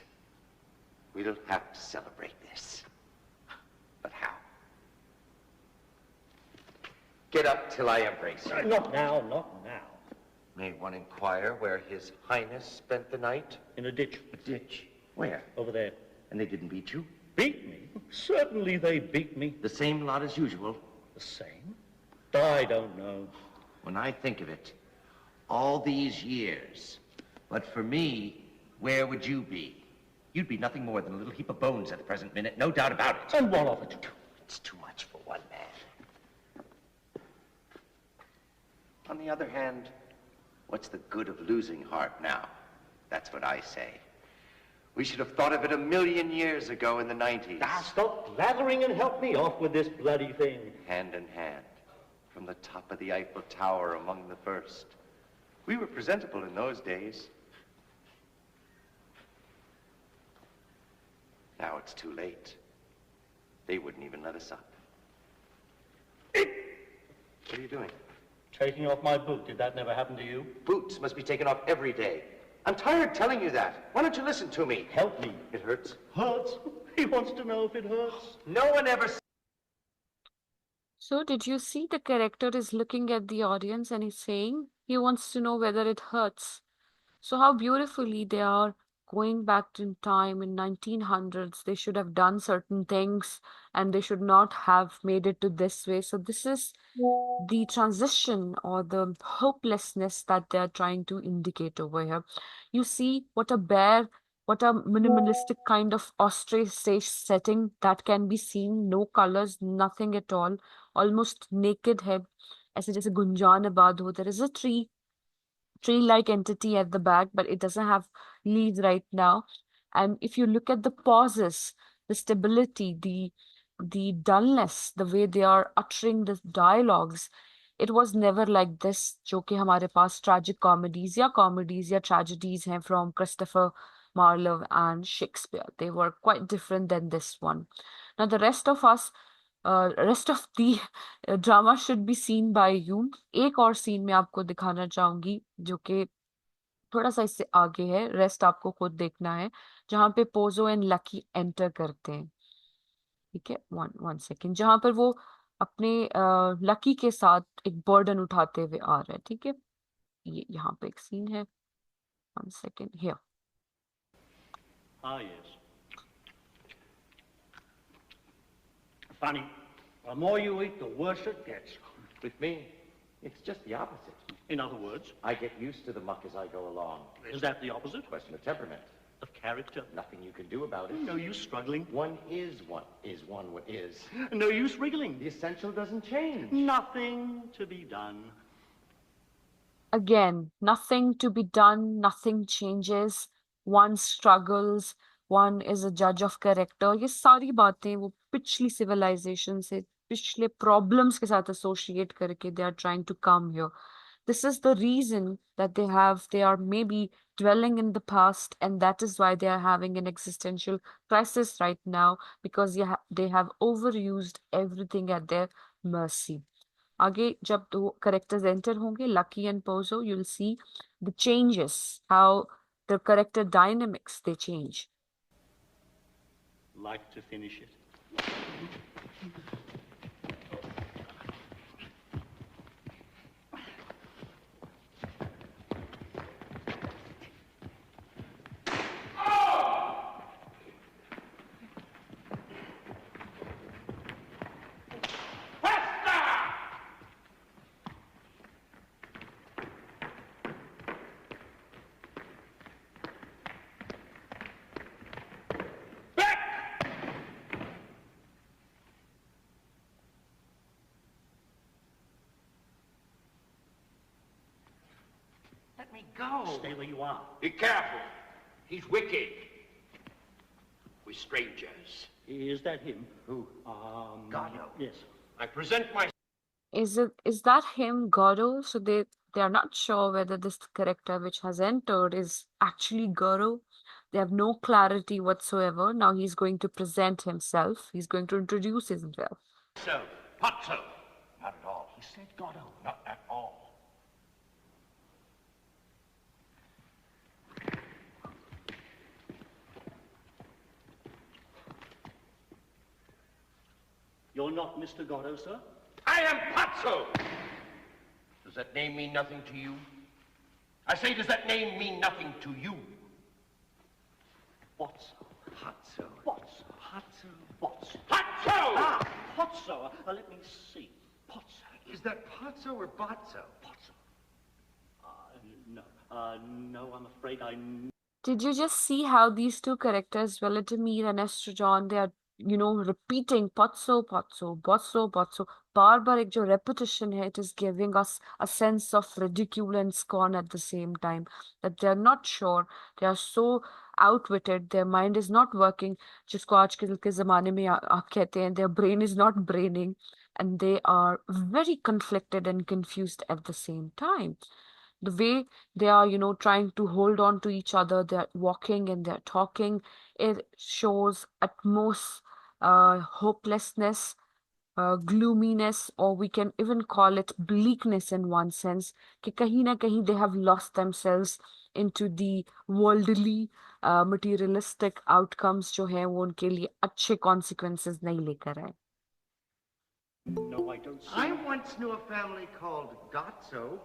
We'll have to celebrate this. But how? Get up till I embrace you. Not now, not now. May one inquire where His Highness spent the night? In a ditch. A ditch? Where? Over there. And they didn't beat you? Beat me? Certainly they beat me. The same lot as usual? The same? I don't know. When I think of it, all these years, but for me, where would you be? You'd be nothing more than a little heap of bones at the present minute, no doubt about it. And what of it? It's too much for one man. On the other hand, what's the good of losing heart now? That's what I say. We should have thought of it 1,000,000 years ago in the 90s. Now stop blathering and help me off with this bloody thing. Hand in hand, from the top of the Eiffel Tower among the first. We were presentable in those days. Now it's too late. They wouldn't even let us up. What are you doing? Taking off my boot. Did that never happen to you? Boots must be taken off every day. I'm tired telling you that. Why don't you listen to me? Help me. It hurts. Hurts? He wants to know if it hurts. No one ever... So did you see the character is looking at the audience and he's saying he wants to know whether it hurts. So how beautifully they are going back in time in 1900s, they should have done certain things and they should not have made it to this way. So this is the transition or the hopelessness that they're trying to indicate over here. You see what a minimalistic kind of ostrich setting that can be seen, no colors, nothing at all, almost naked head. ऐसे जैसे गुंजान आबाद हो, there is a tree-like entity at the back, but it doesn't have leaves right now. And if you look at the pauses, the stability, the dullness, the way they are uttering the dialogues, it was never like this. जो कि हमारे पास tragic comedies या tragedies हैं from Christopher Marlowe and Shakespeare. They were quite different than this one. Now the rest of the drama should be seen by you. एक और scene मैं आपको दिखाना चाहूंगी जो कि थोड़ा सा इससे आगे है, रेस्ट आपको खुद देखना है, जहां पे पोजो एंड लकी एंटर करते हैं। ठीक है, वन सेकेंड, जहां पर वो अपने लकी के साथ एक बर्डन उठाते हुए आ रहे हैं। ठीक है, ये यहाँ पे एक सीन है, one second here. Ah, yes. Funny. The more you eat, the worse it gets. With me, it's just the opposite. In other words, I get used to the muck as I go along. is that the opposite Question of temperament. of character? Nothing you can do about it. No use struggling. One is one is. No use wriggling. The essential doesn't change. Nothing to be done. Again, nothing to be done, nothing changes, one struggles, one is a judge of character. ये सारी बातें वो पिछली civilization से, पिछले problems के साथ associate करके they are trying to come here. This is the reason that they are maybe dwelling in the past, and that is why they are having an existential crisis right now, because they have overused everything at their mercy. आगे जब दो characters enter होंगे, Lucky and Pozo, you'll see the changes, how the character dynamics they change. Like to finish it. Let me go. Stay where you are. Be careful. He's wicked. We're strangers. Is that him? Who? Godo. Yes. I present my... Is that him, Goro? So they are not sure whether this character which has entered is actually Goro. They have no clarity whatsoever. Now he's going to present himself. He's going to introduce himself. So, Pazzo. Not at all. He said Goddo. Not at all. You're not Mr. Goddo, sir? I am Pazzo! Does that name mean nothing to you? I say, does that name mean nothing to you? What's Pazzo. What's What's Pazzo! Ah, Pozzo. Let me see. Pozzo. Is that Pazzo or Bazzo? Pozzo. No. No, I'm afraid I... Did you just see how these two characters, Vladimir and Estrogen, they are, repeating Pozzo, Pozzo, Bosso, Bozzo. बार एक जो repetition है, it is giving us a sense of ridicule and scorn at the same time. That they are not sure, they are so outwitted, their mind is not working, जिसको आजकल के ज़माने में आप कहते हैं, their brain is not braining, and they are very conflicted and confused at the same time. The way they are, trying to hold on to each other, they're walking and they're talking, it shows utmost hopelessness, gloominess, or we can even call it bleakness in one sense, कि कहीं ना कहीं they have lost themselves into the worldly, materialistic outcomes जो हैं वो उनके लिए अच्छे consequences नहीं लेकर आए. No, I don't see... I once knew a family called Gotzo.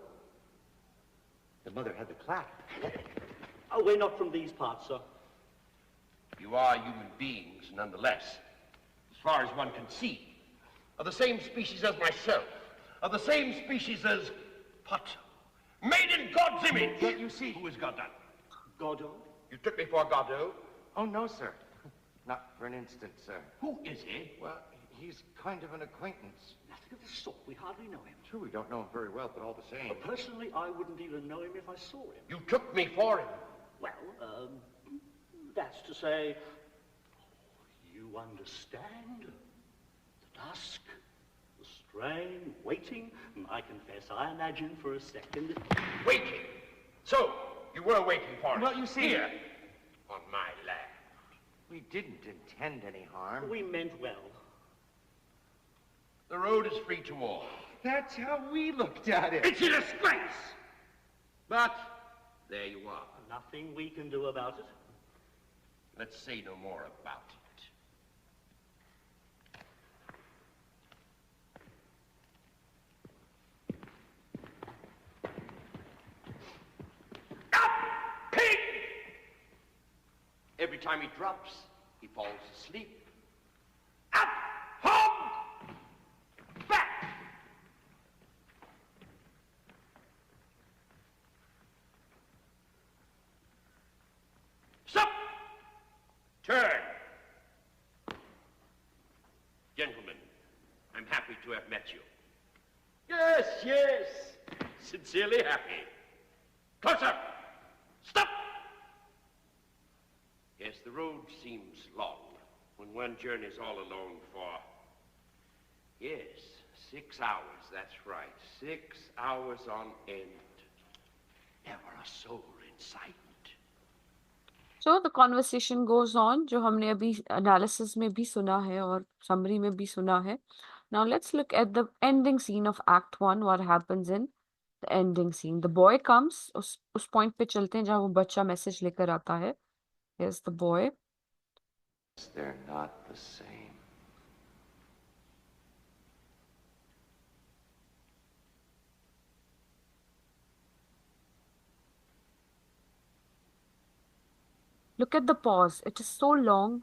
The mother had the clap. Oh, we're not from these parts, sir. you are human beings nonetheless. As far as one can see, of the same species as myself, of the same species as Pato, made in God's image. Can't you see? Who is Godot? Godot? You took me for Godot? Oh, no, sir. Not for an instant, sir. Who is he? Well, he's kind of an acquaintance. Nothing of the sort. We hardly know him. True, we don't know him very well, but all the same. Personally, I wouldn't even know him if I saw him. You took me for him. Well, that's to say, you understand the dusk, the strain, waiting. I confess, I imagined for a second. Waiting. So, you were waiting for us. Well, you see- Here, on my land. We didn't intend any harm. We meant well. The road is free to all. That's how we looked at it. It's a disgrace! But, there you are. Nothing we can do about it. Let's say no more about it. Up, pig! Every time he drops, he falls asleep. Up, home, back! Sup! Turn! Gentlemen, I'm happy to have met you. Yes, yes. Sincerely happy. Closer! Stop! Yes, the road seems long when one journeys all alone for, yes, 6 hours, that's right. 6 hours on end. Never a soul in sight. So the conversation goes on, जो हमने अभी analysis में भी सुना है और summary में भी सुना है. Now let's look at the ending scene of Act 1, what happens in the ending scene. The boy comes, उस point पे चलते हैं जहाँ वो बच्चा message लेकर आता है. Here's the boy. They're not the same. Look at the pause. It is so long,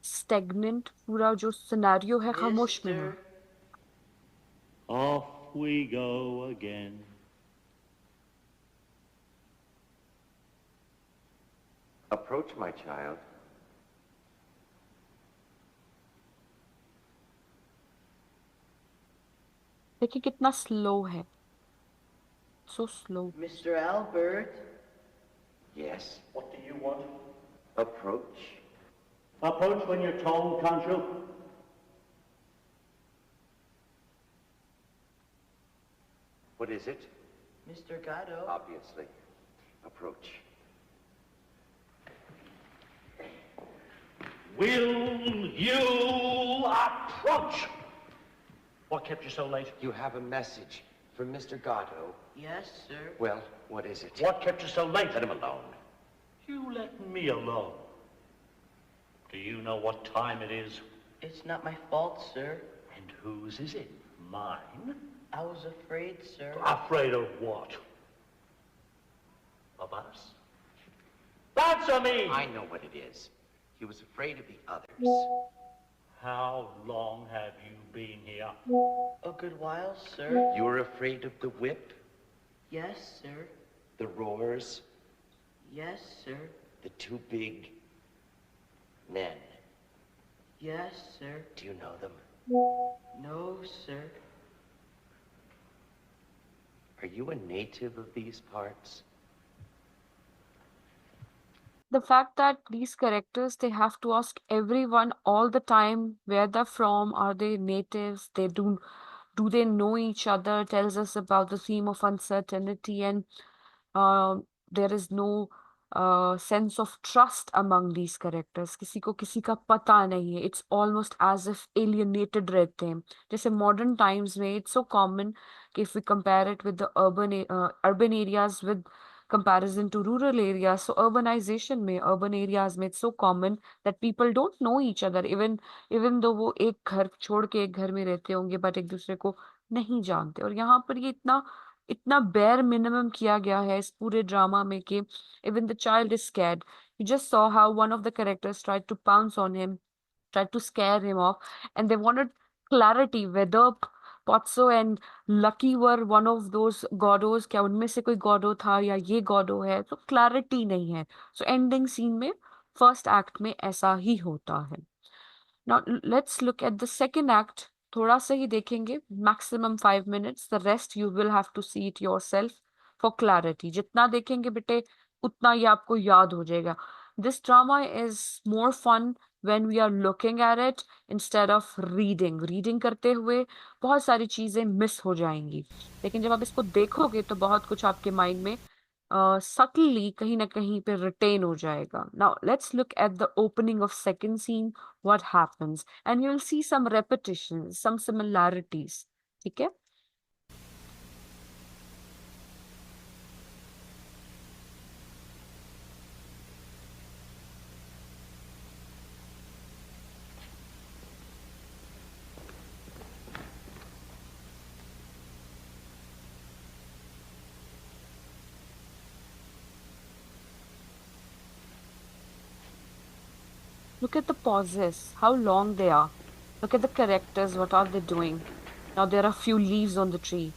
stagnant. पूरा जो scenario है खामोश में है. Off we go again. Approach, my child. देखिए कितना slow है. So slow. Mr. Albert, Yes. What do you want? Approach. Approach when you're told, can't you? What is it? Mr. Gatto. Obviously. Approach. Will you approach? What kept you so late? You have a message from Mr. Gatto. Yes, sir. Well, what is it? What kept you so late? Let him alone. You let me alone. Do you know what time it is? It's not my fault, sir. And whose is it? Mine? I was afraid, sir. Afraid of what? Of us? Answer me! I know what it is. He was afraid of the others. How long have you been here? A good while, sir. You were afraid of the whip, Yes, sir. the roars, Yes, sir. the two big men. Yes, sir. Do you know them? No, sir. Are you a native of these parts? The fact that these characters, they have to ask everyone all the time where they're from, are they natives, do they know each other, tells us about the theme of uncertainty, and there is no sense of trust among these characters. किसी को किसी का पता नहीं है. It's almost as if alienated रहते हैं. जैसे modern times में it's so common कि if we compare it with the urban areas with comparison to rural areas, so urbanization में urban areas में it's so common that people don't know each other, even though वो एक घर छोड़ के एक घर में रहते होंगे but एक दूसरे को नहीं जानते. और यहाँ पर ये इतना bare minimum किया गया है इस पूरे ड्रामा में कि even the child is scared. You just saw how one of the characters tried to pounce on him, tried to scare him off, and they wanted clarity whether Potso and Lucky were one of those गॉडोस, क्या उनमें से कोई Godot था या ये Godot है, तो clarity नहीं है. सो एंडिंग सीन में फर्स्ट एक्ट में ऐसा ही होता है. Now let's look at the second act. थोड़ा सा ही देखेंगे, maximum 5 minutes. The rest you will have to see it yourself for clarity. जितना देखेंगे बेटे उतना ही आपको याद हो जाएगा. This drama is more fun when we are looking at it instead of reading. Reading करते हुए बहुत सारी चीजें मिस हो जाएंगी, लेकिन जब आप इसको देखोगे तो बहुत कुछ आपके माइंड में subtly कहीं ना कहीं पे retain हो जाएगा. Now let's look at the opening of second scene. What happens, and you'll see some repetitions, some similarities. ठीक है? Look at the pauses, how long they are. Look at the characters, what are they doing? Now there are few leaves on the tree.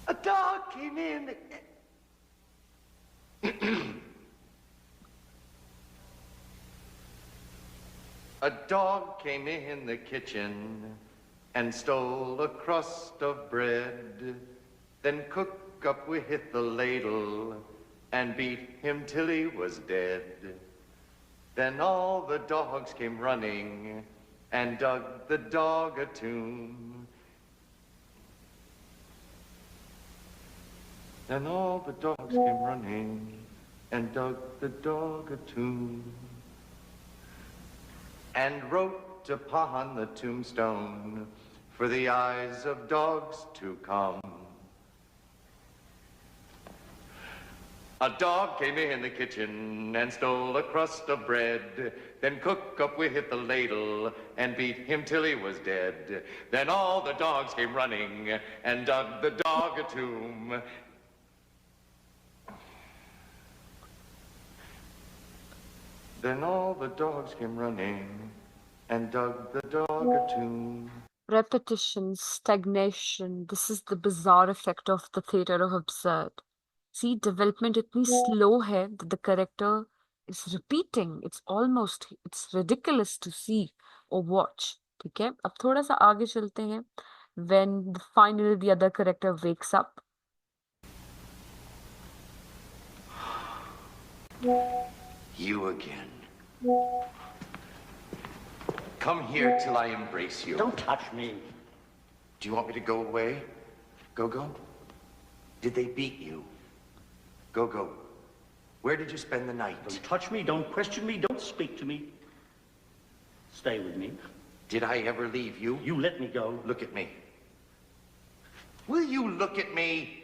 A dog came in. A dog came in the kitchen and stole a crust of bread. Then cook up with the ladle and beat him till he was dead. Then all the dogs came running and dug the dog a tomb. Then all the dogs came running and dug the dog a tomb, and wrote upon the tombstone for the eyes of dogs to come. A dog came in the kitchen and stole a crust of bread, then cook up with the ladle and beat him till he was dead. Then all the dogs came running and dug the dog a tomb. Then all the dogs came running and dug the dog a tomb. Repetition, stagnation. This is the bizarre effect of the theater of absurd. See, development इतनी slow है that the character is repeating. It's ridiculous to see or watch. ठीक है? अब थोड़ा सा आगे चलते हैं. When finally the other character wakes up. You again. Come here till I embrace you. Don't touch me. Do you want me to go away? Go-Go? Did they beat you? Go-Go, where did you spend the night? Don't touch me, don't question me, don't speak to me. Stay with me. Did I ever leave you? You let me go. Look at me. Will you look at me?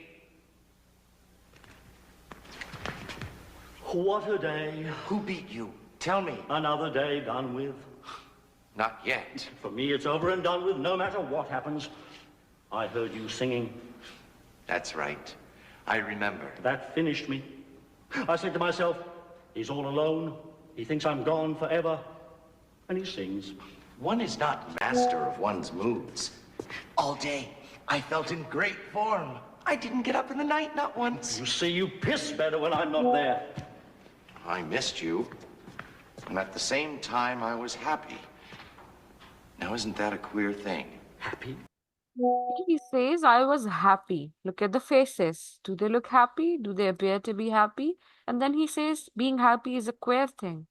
What a day. Who beat you? Tell me. Another day done with. Not yet. For me, it's over and done with, no matter what happens. I heard you singing. That's right. I remember. That finished me. I said to myself, he's all alone. He thinks I'm gone forever. And he sings. One is not master of one's moods. All day, I felt in great form. I didn't get up in the night, not once. You see, you piss better when I'm not there. I missed you. And at the same time, I was happy. Now, isn't that a queer thing? Happy? He says, I was happy. Look at the faces. Do they look happy? Do they appear to be happy? And then he says, being happy is a queer thing.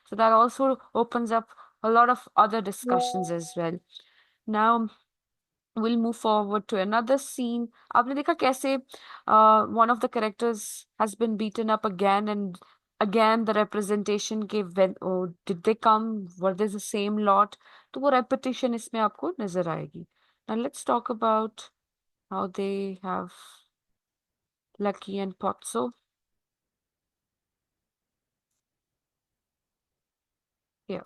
So that also opens up a lot of other discussions as well. Now, we'll move forward to another scene. आपने देखा कैसे one of the characters has been beaten up again and again the representation gave when oh, did they come were they the same lot तो वो repetition इसमें आपको नजर आएगी. Now let's talk about how they have Lucky and Potso. Here.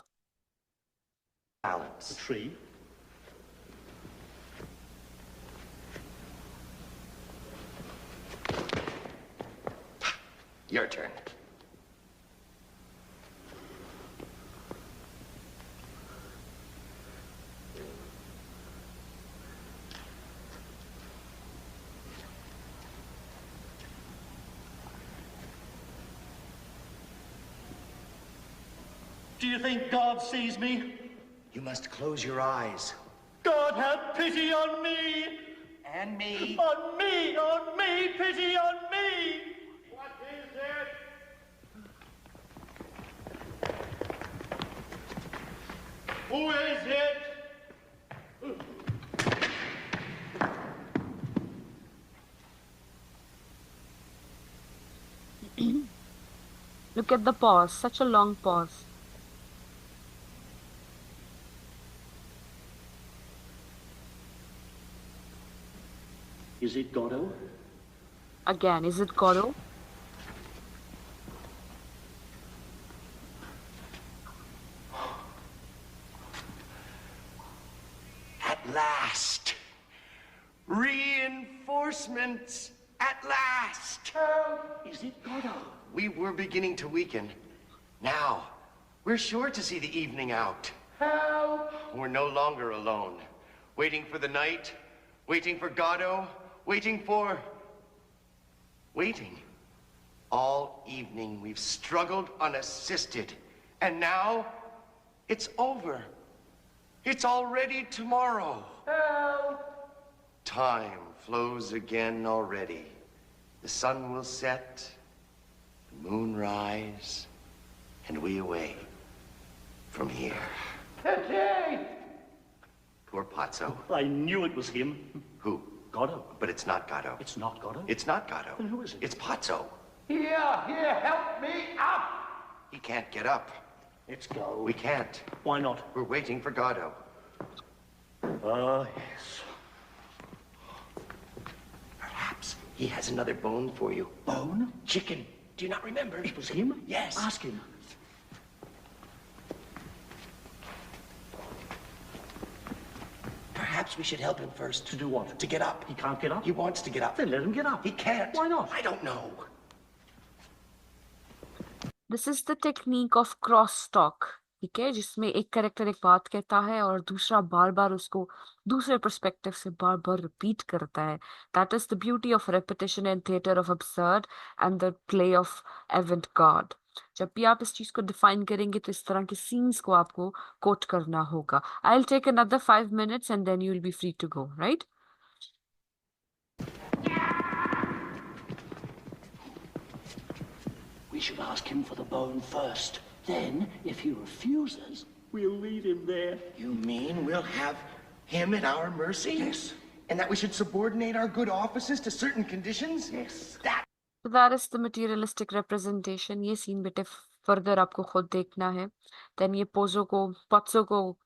The Balance. tree? Your turn. Do you think God sees me? You must close your eyes. God have pity on me! And me. On me, pity on me! What is it? Who is it? Look at the pause, such a long pause. Is it Godot? Again, is it Goro? At last. Reinforcements. At last. Is it Godot? We were beginning to weaken. Now, we're sure to see the evening out. We're no longer alone. Waiting for the night, waiting for Godot, waiting for... Waiting. All evening we've struggled unassisted. And now, it's over. It's already tomorrow. Time flows again already. The sun will set, the moon rise, and we away from here. Poor Pozzo. I knew it was him. Who? Godot. But it's not Gatto. It's not Godot? It's not Gatto. Then who is it? It's Pozzo. Here, help me up! He can't get up. Let's go. We can't. Why not? We're waiting for Gatto. Ah, yes. Perhaps he has another bone for you. Bone? Chicken. Do you not remember? It was him? Yes. Ask him. Perhaps we should help him first. To do what? To get up. He can't get up? He wants to get up. Then let him get up. He can't. Why not? I don't know. This is the technique of crosstalk. ठीक है जिसमें एक character एक बात कहता है और दूसरा बार बार उसको दूसरे पर्सपेक्टिव से बार बार रिपीट करता है. That is the beauty of repetition in theater of absurd and the play of avant-garde. जब भी आप इस चीज को डिफाइन करेंगे तो इस तरह के सीन्स को आपको कोट करना होगा. I'll take another 5 minutes and then you'll be free to go, right? We should ask him for the bone first. Then, if he refuses, we'll leave him there. You mean we'll have him at our mercy? Yes. And that we should subordinate our good offices to certain conditions? Yes. That. So that is the materialistic representation. ये scene बेटे further आपको खुद देखना है. Then ये पोत्सो को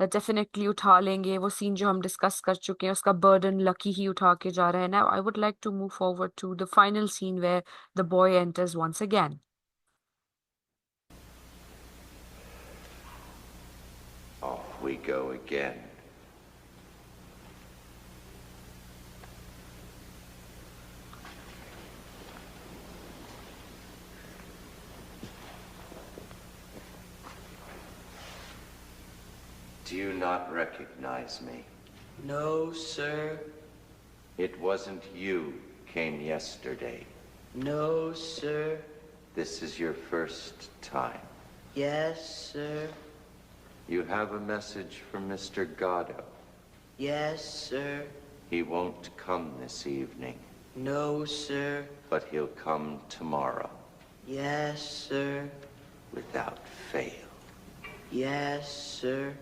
definitely उठा लेंगे. वो सीन जो हम डिस्कस कर चुके हैं उसका बर्डन लकी ही उठा के जा रहा है. Now I would like to move forward to the final scene where the boy enters once again. Off we go again. Do you not recognize me? No, sir. It wasn't you came yesterday. No, sir. This is your first time. Yes, sir. You have a message from Mr. Gatto. Yes, sir. He won't come this evening, No, sir. but he'll come tomorrow Yes, sir. without fail. Yes, sir.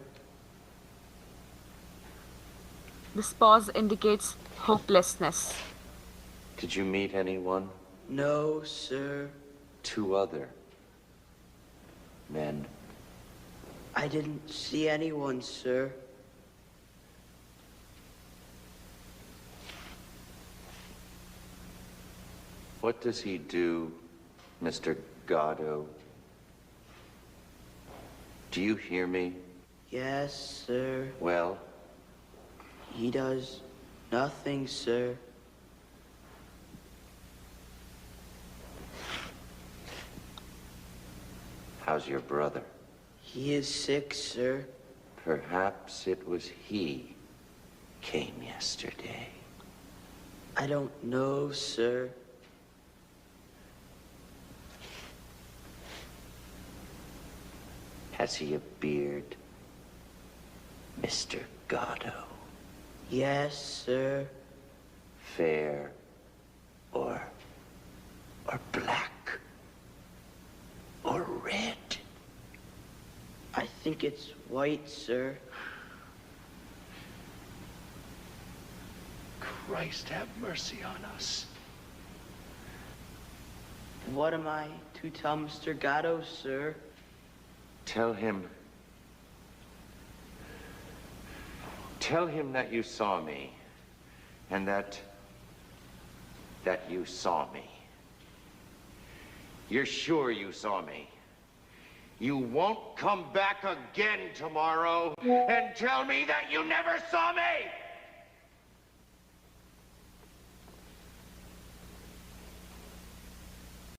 This pause indicates hopelessness. Did you meet anyone? No, sir. 2 other men. I didn't see anyone, sir. What does he do, Mr. Gatto? Do you hear me? Yes, sir. Well, He does nothing, sir. how's your brother? He is sick, sir. Perhaps it was he came yesterday. I don't know, sir. Has he a beard, Mr. Gatto? Yes, sir. Fair or black or red? I think it's white, sir. Christ have mercy on us. What am I to tell Mr. Gatto, sir? Tell him that you saw me and that you saw me. You're sure you saw me. You won't come back again tomorrow and tell me that you never saw me!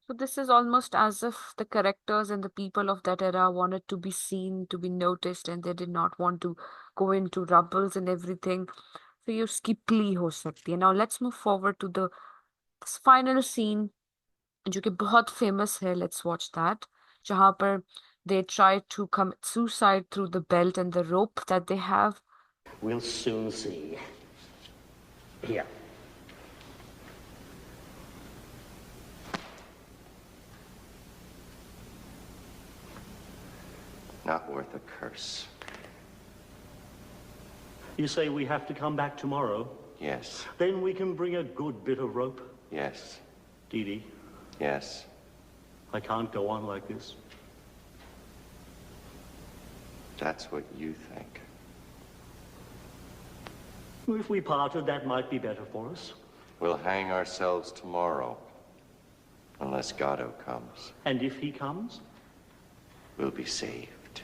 So this is almost as if the characters and the people of that era wanted to be seen, to be noticed, and they did not want to go into rubbles and everything. So ये उसकी plea हो सकती है. Now let's move forward to the this final scene, जो कि बहुत famous है. Let's watch that. जहाँ पर they try to commit suicide through the belt and the rope that they have. We'll soon see. Here. Not worth a curse. You say we have to come back tomorrow? Yes, Then we can bring a good bit of rope. yes, Dee Dee, yes. I can't go on like this. That's what you think. If we parted, that might be better for us. We'll hang ourselves tomorrow, unless Gatto comes. And if he comes? We'll be saved.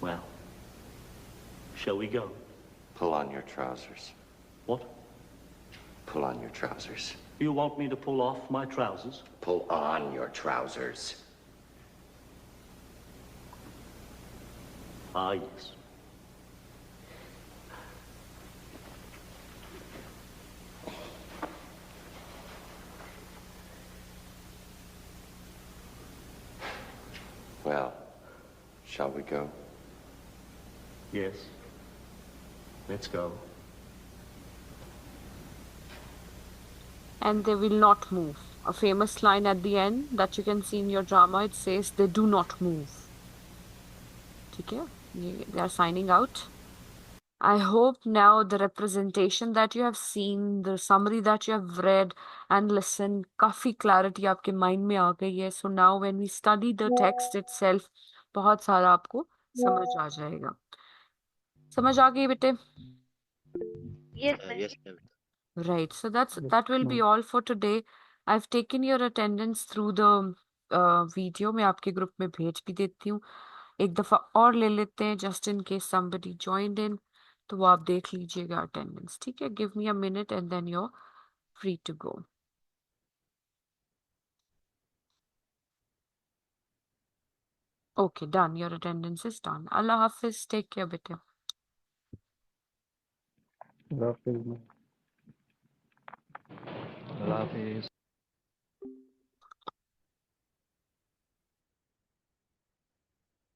Well, shall we go? Pull on your trousers. What? Pull on your trousers. You want me to pull off my trousers? Pull on your trousers. Ah, yes. Well, shall we go? Yes. Let's go. And they will not move. A famous line at the end that you can see in your drama, it says they do not move. ठीक है? They are signing out. I hope now the representation that you have seen, the summary that you have read and listened, काफी clarity आपके mind में आ गई है. So now when we study the text itself, बहुत सारा आपको समझ आ जाएगा. समझ आ गई बेटे? Yes, ma'am. Right. So that will be all for today. I've taken your attendance through the video. मैं आपके ग्रुप में भेज भी देती हूँ. एक दफा और ले लेते हैं just in case somebody joined in. तो वो आप देख लीजिएगा attendance. ठीक है? Give me a minute and then you're free to go. Okay, done. Your attendance is done. Allah Hafiz. Take care, beta. Allah Hafiz. Allah Hafiz.